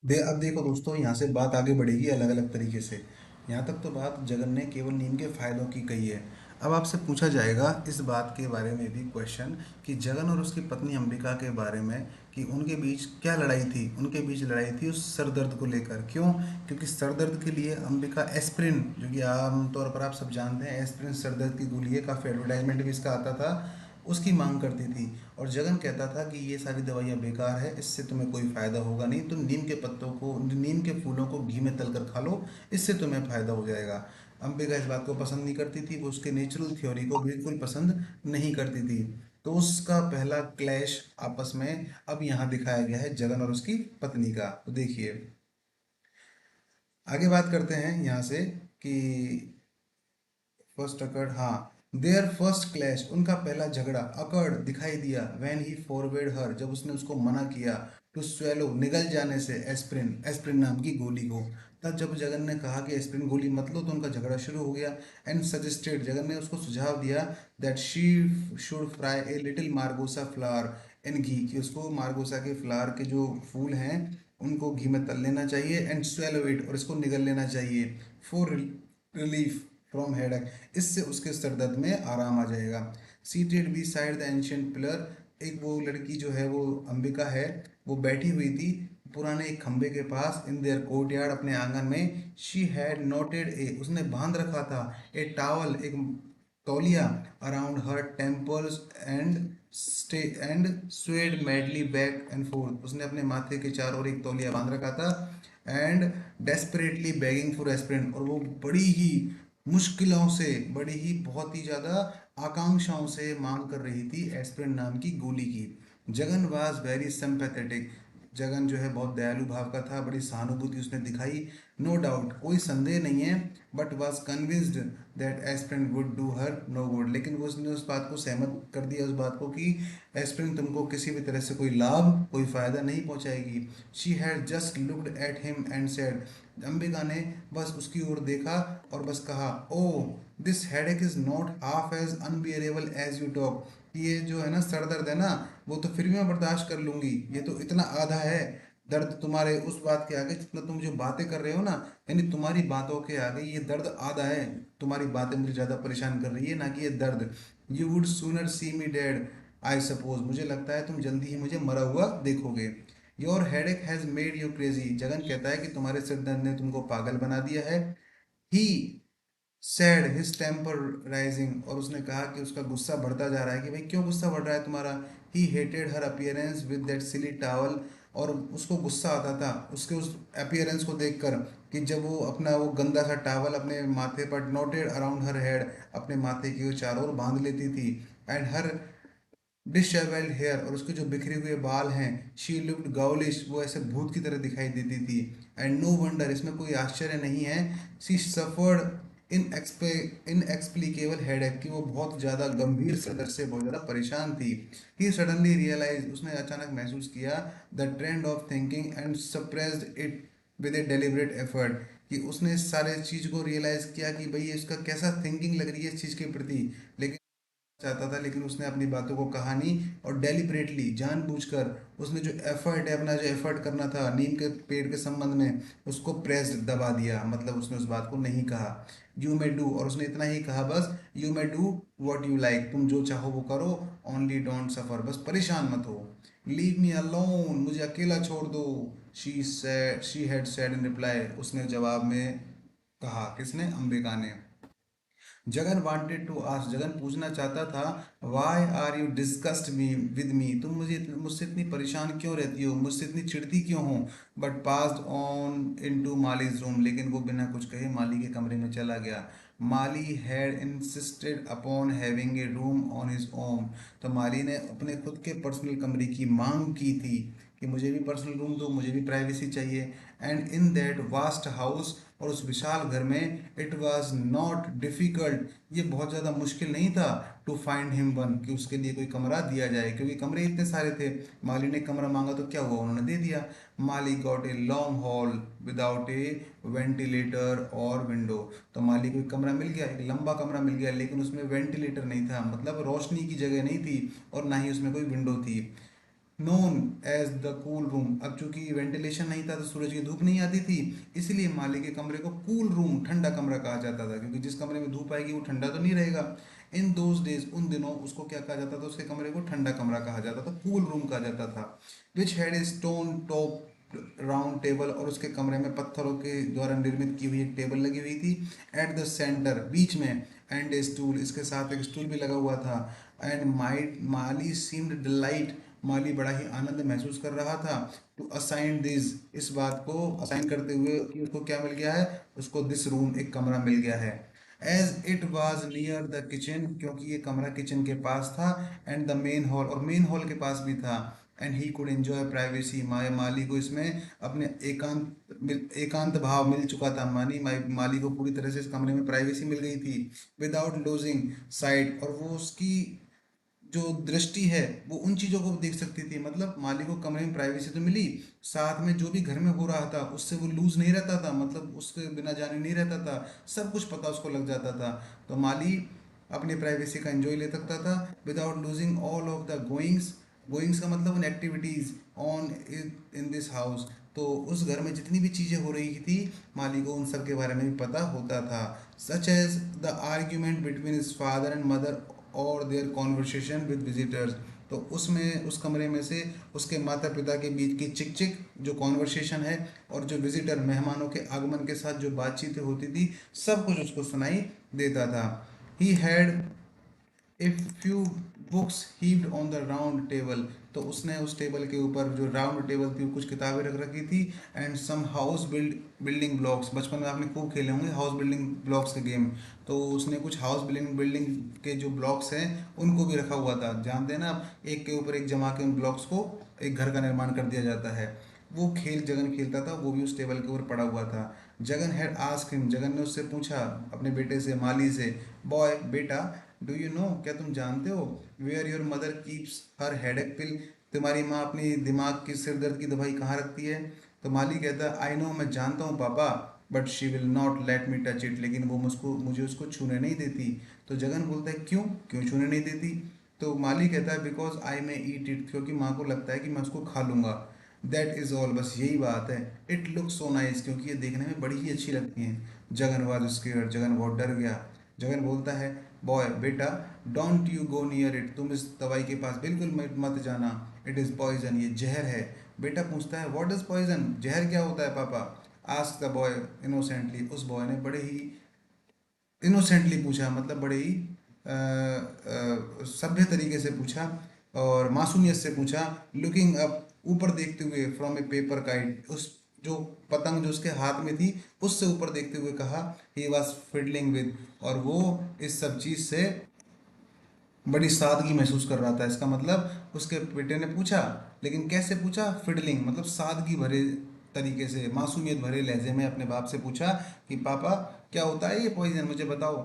अब देखो दोस्तों, यहाँ से बात आगे बढ़ेगी अलग अलग तरीके से। यहाँ तक तो बात जगन ने केवल नीम के फायदों की कही है। अब आपसे पूछा जाएगा इस बात के बारे में भी क्वेश्चन कि जगन और उसकी पत्नी अंबिका के बारे में, कि उनके बीच क्या लड़ाई थी। उनके बीच लड़ाई थी उस सर दर्द को लेकर। क्यों? क्योंकि सर दर्द के लिए अंबिका एस्प्रिन, जो कि आमतौर पर आप सब जानते हैं एस्प्रिन सर दर्द की गोली है, काफ़ी एडवर्टाइजमेंट भी इसका आता था, उसकी मांग करती थी। और जगन कहता था कि ये सारी दवाइयाँ बेकार है, इससे तुम्हें कोई फ़ायदा होगा नहीं, तुम नीम के पत्तों को, नीम के फूलों को घी में तल कर खा लो, इससे तुम्हें फ़ायदा हो जाएगा। अंबिका इस बात को पसंद नहीं करती थी, वो उसके नेचुरल थ्योरी को बिल्कुल पसंद नहीं करती थी। तो उसका पहला क्लैश आपस में अब यहाँ दिखाया गया है जगन और उसकी पत्नी का। तो देखिए, आगे बात करते हैं यहाँ से कि फर्स्ट अकर्ड, हाँ, देयर फर्स्ट क्लैश, उनका पहला झगड़ा अकर्ड दिखाई दिया व्हेन ही फॉरवेड हर, जब उसने उसको मना किया टू स्वेलो, निगल जाने से, एस्प्रिन, एस्प्रिन नाम की गोली को। तब जब जगन ने कहा कि एस्प्रिन गोली मत लो तो उनका झगड़ा शुरू हो गया। एंड सजेस्टेड, जगन ने उसको सुझाव दिया that she should fry a little margosa flower in ghee, कि उसको मार्गोसा के फ्लावर के जो फूल हैं उनको घी में तल लेना चाहिए। एंड स्वेलो इट, और इसको निगल लेना चाहिए। फॉर रिलीफ फ्रॉम हेडेक, इससे उसके सर दर्द में आराम आ जाएगा। Seated beside the ancient pillar, एक वो लड़की जो है वो अंबिका है, वो बैठी हुई थी पुराने एक खंबे के पास, इन देयर कोर्टयार्ड, अपने आंगन में। शी हैड नोटेड ए, उसने बांध रखा था, ए टावल, एक तौलिया, around her temples and stay and swayed madly back and fourth, उसने अपने माथे के चारों ओर एक तौलिया बांध रखा था। And desperately begging for aspirin, और वो बड़ी ही मुश्किलों से, बड़ी ही बहुत ही ज़्यादा आकांक्षाओं से मांग कर रही थी एस्पिरिन नाम की गोली की। Jagan was very sympathetic, Jagan जो है बहुत दयालु भाव का था, बड़ी सहानुभूति उसने दिखाई, नो डाउट, कोई संदेह नहीं है। But was convinced that aspirin would do her no good, लेकिन वो उसने उस बात को सहमत कर दिया उस बात को कि एस्पिरिन तुमको किसी भी तरह से कोई लाभ, कोई फ़ायदा नहीं पहुंचाएगी। She had just looked at him and said, Ambika ने बस उसकी ओर देखा और बस कहा, oh this headache is not half as unbearable as you talk, ये जो है ना सर दर्द है ना, वो तो फिर भी मैं बर्दाश्त कर लूंगी, ये तो इतना आधा है दर्द तुम्हारे उस बात के आगे जितना तुम जो बातें कर रहे हो ना, यानी तुम्हारी बातों के आगे ये दर्द आधा है। तुम्हारी बातें मुझे ज़्यादा परेशान कर रही है ना कि ये दर्द। You would sooner see me dead I suppose, मुझे लगता है तुम जल्दी ही मुझे मरा हुआ देखोगे। Your headache has made you crazy, Jagan कहता है कि तुम्हारे सिर दर्द ने तुमको पागल बना दिया है। ही सैड हिज टेम्पर राइजिंग, और उसने कहा कि उसका गुस्सा बढ़ता जा रहा है कि भाई क्यों गुस्सा बढ़ रहा है तुम्हारा। He hated her appearance with that silly towel, और उसको गुस्सा आता था उसके उस अपीयरेंस को देखकर कि जब वो अपना वो गंदा सा टावल अपने माथे पर नोटेड अराउंड हर हेड, अपने माथे की वो चारों ओर बांध लेती थी। एंड हर डिशेवेल्ड हेयर, और उसके जो बिखरे हुए बाल हैं, शी लुक्ड गाउलिश, वो ऐसे भूत की तरह दिखाई देती थी। एंड नो वंडर, इसमें कोई आश्चर्य नहीं है, शी सफर्ड इनएक्सप्लिकेबल हेडेक, कि वो बहुत ज़्यादा गंभीर सदर से बहुत ज़्यादा परेशान थी। ही सडनली रियलाइज, उसने अचानक महसूस किया the trend of thinking and suppressed it with A deliberate effort, कि उसने इस सारे चीज़ को रियलाइज़ किया कि भाई ये इसका कैसा थिंकिंग लग रही है इस चीज़ के प्रति, लेकिन चाहता था, लेकिन उसने अपनी बातों को कहा नहीं, और डेलिबरेटली जानबूझकर उसने जो एफर्ट है, अपना जो एफर्ट करना था नीम के पेड़ के संबंध में, उसको प्रेस दबा दिया, मतलब उसने उस बात को नहीं कहा। यू मे डू, और उसने इतना ही कहा बस, you may do what you like, तुम जो चाहो वो करो, ओनली डोंट सफर, बस परेशान मत हो। लीव मी अलोन, मुझे अकेला छोड़ दो। She had said in reply, उसने जवाब में कहा, किसने, अंबिका ने। Jagan wanted to ask, Jagan पूछना चाहता था, why are you discussed me with me, तुम मुझसे इतनी परेशान क्यों रहती हो, मुझसे इतनी चिढ़ती क्यों हो। But passed on into Mali's room, लेकिन वो बिना कुछ कहे माली के कमरे में चला गया। Mali had insisted upon having a room on his own, तो माली ने अपने खुद के पर्सनल कमरे की मांग की थी कि मुझे भी पर्सनल रूम दो, मुझे भी प्राइवेसी चाहिए। And in that vast house, और उस विशाल घर में, इट वॉज नॉट डिफ़िकल्ट, ये बहुत ज़्यादा मुश्किल नहीं था, टू फाइंड हिम वन, कि उसके लिए कोई कमरा दिया जाए, क्योंकि कमरे इतने सारे थे। माली ने कमरा मांगा तो क्या हुआ, उन्होंने दे दिया। Mali got a long hall without a ventilator और विंडो, तो माली को एक कमरा मिल गया, एक लंबा कमरा मिल गया, लेकिन उसमें वेंटिलेटर नहीं था, मतलब रोशनी की जगह नहीं थी, और ना ही उसमें कोई विंडो थी। Known as the cool room, अब चूंकि वेंटिलेशन नहीं था तो सूरज की धूप नहीं आती थी, इसलिए माली के कमरे को कूल रूम, ठंडा कमरा कहा जाता था, क्योंकि जिस कमरे में धूप आएगी वो ठंडा तो नहीं रहेगा। इन दोज डेज, उन दिनों उसको क्या कहा जाता था, उसके कमरे को ठंडा कमरा कहा जाता था, कूल रूम कहा जाता था। Which had a stone top round table, और उसके कमरे में पत्थरों के द्वारा निर्मित की हुई एक टेबल लगी हुई थी, एट द सेंटर, बीच में। एंड ए स्टूल, इसके साथ एक स्टूल भी लगा हुआ था। एंड माली सीम्ड डिलाइट, माली बड़ा ही आनंद महसूस कर रहा था, टू असाइन दिस, इस बात को असाइन करते हुए कि उसको क्या मिल गया है, उसको दिस रूम, एक कमरा मिल गया है। As it was near the kitchen, क्योंकि ये कमरा किचन के पास था, एंड द मेन हॉल, और मेन हॉल के पास भी था। And he could enjoy privacy, Mali को इसमें अपने एकांत भाव मिल चुका था, माली को पूरी तरह से इस कमरे में प्राइवेसी मिल गई थी, विदाउट लूजिंग साइट, और वो उसकी जो दृष्टि है वो उन चीज़ों को देख सकती थी, मतलब माली को कमरे में प्राइवेसी तो मिली, साथ में जो भी घर में हो रहा था उससे वो लूज नहीं रहता था, मतलब उसके बिना जाने नहीं रहता था, सब कुछ पता उसको लग जाता था। तो माली अपनी प्राइवेसी का एंजॉय ले सकता था, without losing all of the goings, goings का मतलब उन activities on in this house, तो उस घर में जितनी भी चीज़ें हो रही थी माली को उन सब के बारे में भी पता होता था। Such as the argument between his father and mother और देयर कॉन्वर्सेशन विद विजिटर्स, तो उसमें उस कमरे में से उसके माता पिता के बीच की चिक चिक जो कॉन्वर्सेशन है, और जो विजिटर मेहमानों के आगमन के साथ जो बातचीतें होती थी, सब कुछ उसको सुनाई देता था। He had a few books heaved on the round table, तो उसने उस टेबल के ऊपर जो राउंड टेबल थी कुछ किताबें रख रखी थी। And some house building blocks, बचपन में आपने खूब खेले होंगे हाउस बिल्डिंग ब्लॉक्स के गेम, तो उसने कुछ हाउस बिल्डिंग के जो ब्लॉक्स हैं उनको भी रखा हुआ था, जानते हैं ना आप, एक के ऊपर एक जमा के उन ब्लॉक्स को एक घर का निर्माण कर दिया जाता है। वो खेल जगन खेलता था, वो भी उस टेबल के ऊपर पड़ा हुआ था। Jagan had ask him, Jagan ने उससे पूछा, अपने बेटे से, माली से, बॉय बेटा, डू यू नो, क्या तुम जानते हो, where your mother keeps her headache pill, तुम्हारी माँ अपनी दिमाग की सिर दर्द की दवाई कहाँ रखती है। तो माली कहता है, आई नो, मैं जानता हूँ पापा, but she will not let me touch it, लेकिन वो मुझे उसको छूने नहीं देती। तो जगन बोलता है, क्यों क्यों छूने नहीं देती। तो माली कहता है, because I may eat it, क्योंकि माँ को लगता है कि मैं उसको खा लूँगा। दैट इज़ ऑल, बस यही बात है। इट लुक सो नाइस, क्योंकि ये देखने में बड़ी ही अच्छी लगती हैं। जगन वाज स्केयर्ड, जगन बहुत डर गया। जगन बोलता है, बॉय बेटा, don't you go near it, तुम इस दवाई के पास बिल्कुल मत मत जाना। इट इज़ पॉइजन, ये जहर है। बेटा पूछता है, व्हाट इज़ पॉइजन, जहर क्या होता है पापा? आस्क द बॉय इनोसेंटली, उस बॉय ने बड़े ही इनोसेंटली पूछा, मतलब बड़े ही सभ्य तरीके से पूछा और मासूमियत से पूछा। लुकिंग अप, ऊपर देखते हुए, फ्रॉम ए पेपर काइट, उस जो पतंग जो उसके हाथ में थी उससे ऊपर देखते हुए कहा, ही वॉज फिडलिंग विद, और वो इस सब चीज़ से बड़ी सादगी महसूस कर रहा था। इसका मतलब उसके बेटे ने पूछा, लेकिन कैसे पूछा? फिडलिंग, मतलब सादगी भरे तरीके से, मासूमियत भरे लहजे में अपने बाप से पूछा कि पापा क्या होता है ये पॉइजन, मुझे बताओ।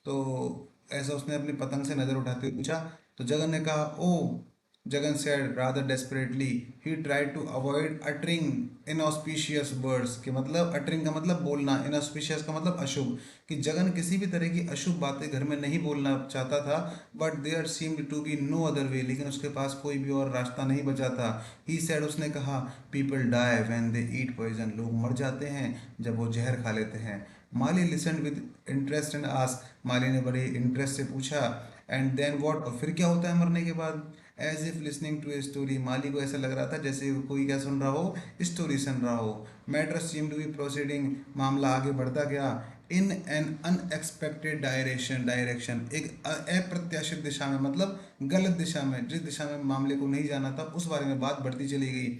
तो ऐसा उसने अपनी पतंग से नज़र उठाते हुए पूछा। तो जगन ने कहा, ओ, Jagan said rather desperately, he tried to avoid uttering inauspicious words, कि मतलब uttering का मतलब बोलना, inauspicious का मतलब अशुभ, कि जगन किसी भी तरह की अशुभ बातें घर में नहीं बोलना चाहता था। But there seemed to be no other way, लेकिन उसके पास कोई भी और रास्ता नहीं बचा था। he said, उसने कहा, people die when they eat poison, लोग मर जाते हैं जब वो जहर खा लेते हैं। माली listened with interest and asked, माली ने बड़े इंटरेस्ट से पूछा, एंड देन व्हाट, और फिर क्या होता है मरने के बाद? As if listening to a story, Mali को ऐसा लग रहा था जैसे कोई क्या सुन रहा हो, स्टोरी सुन रहा हो। Matter seem to be proceeding, मामला आगे बढ़ता गया। इन एन अनएक्सपेक्टेड डायरेक्शन, एक अप्रत्याशित दिशा में, मतलब गलत दिशा में, जिस दिशा में मामले को नहीं जाना था उस बारे में बात बढ़ती चली गई।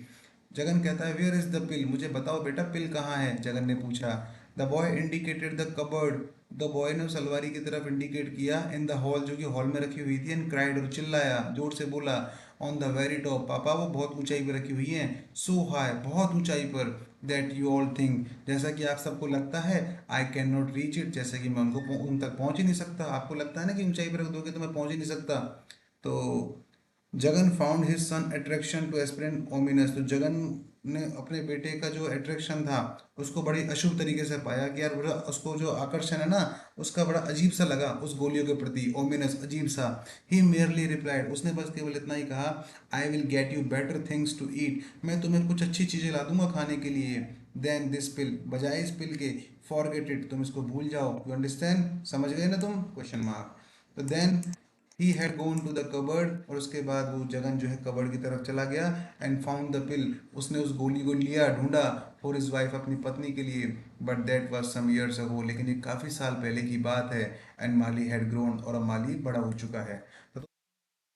जगन कहता है, वेयर इज द पिल, मुझे बताओ बेटा पिल कहाँ है? जगन ने पूछा। The boy indicated the cupboard, the boy ने उस अलमारी की तरफ इंडिकेट किया, इन द हॉल, जो कि हॉल में रखी हुई थी, एंड क्राइड, और चिल्लाया, जोर से बोला, ऑन द वेरी टॉप, पापा वो बहुत ऊंचाई पर रखी हुई हैं, सो हाई, बहुत ऊंचाई पर, दैट यू ऑल थिंक, जैसा कि आप सबको लगता है, I can not reach it, जैसे कि मैं उन तक पहुंच ही नहीं सकता। आपको लगता है ना कि ऊंचाई पर रख दोगे तो मैं पहुंच ही नहीं सकता। तो Jagan found his son attraction to aspirant ominous, तो जगन ने अपने बेटे का जो अट्रैक्शन था उसको बड़ी अशुभ तरीके से पाया, कि यार बड़ा उसको जो आकर्षण है ना उसका बड़ा अजीब सा लगा उस गोलियों के प्रति, ओमिनस, अजीब सा। ही मेयरली रिप्लाइड, उसने बस केवल इतना ही कहा, I will get you better things to eat, मैं तुम्हें कुछ अच्छी चीज़ें ला दूंगा खाने के लिए, देन दिस पिल, बजाय इस पिल के, फॉरगेट इट, तुम इसको भूल जाओ, यू अंडरस्टैंड, समझ गए ना तुम, क्वेश्चन मार्क। तो then he had gone to the cupboard, और उसके बाद वो जगन जो है कबर्ड की तरफ चला गया, एंड फाउंड द पिल, उसने उस गोली को लिया, ढूंढा, फॉर हिज वाइफ, अपनी पत्नी के लिए। But that was some years ago, लेकिन ये काफ़ी साल पहले की बात है। एंड माली हैड ग्रोन, और अब माली बड़ा हो चुका है। तो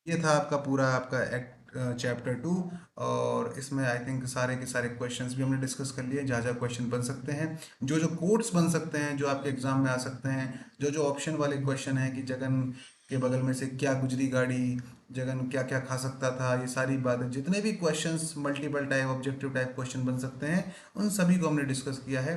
ये था आपका पूरा आपका एक्ट चैप्टर 2। और इसमें आई थिंक सारे के सारे क्वेश्चंस भी हमने डिस्कस कर लिए, जहाँ जहाँ क्वेश्चन बन सकते हैं, जो जो कोट्स बन सकते हैं जो आपके एग्जाम में आ सकते हैं, जो जो ऑप्शन वाले क्वेश्चन हैं कि जगन के बगल में से क्या गुजरी गाड़ी, जगन क्या क्या खा सकता था, ये सारी बातें, जितने भी questions multiple type objective type question बन सकते हैं, उन सभी को हमने डिस्कस किया है।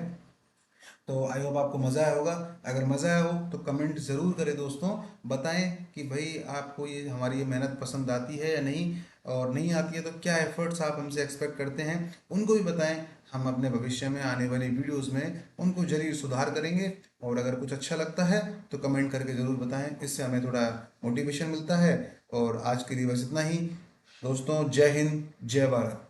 तो आई होप आपको मज़ा आया होगा। अगर मज़ा आया हो तो कमेंट ज़रूर करें दोस्तों, बताएं कि भाई आपको ये हमारी ये मेहनत पसंद आती है या नहीं, और नहीं आती है तो क्या एफर्ट्स आप हमसे एक्सपेक्ट करते हैं, उनको भी बताएं। हम अपने भविष्य में आने वाली वीडियोस में उनको जरूर सुधार करेंगे। और अगर कुछ अच्छा लगता है तो कमेंट करके ज़रूर बताएं, इससे हमें थोड़ा मोटिवेशन मिलता है। और आज के लिए बस इतना ही दोस्तों, जय हिंद, जय भारत।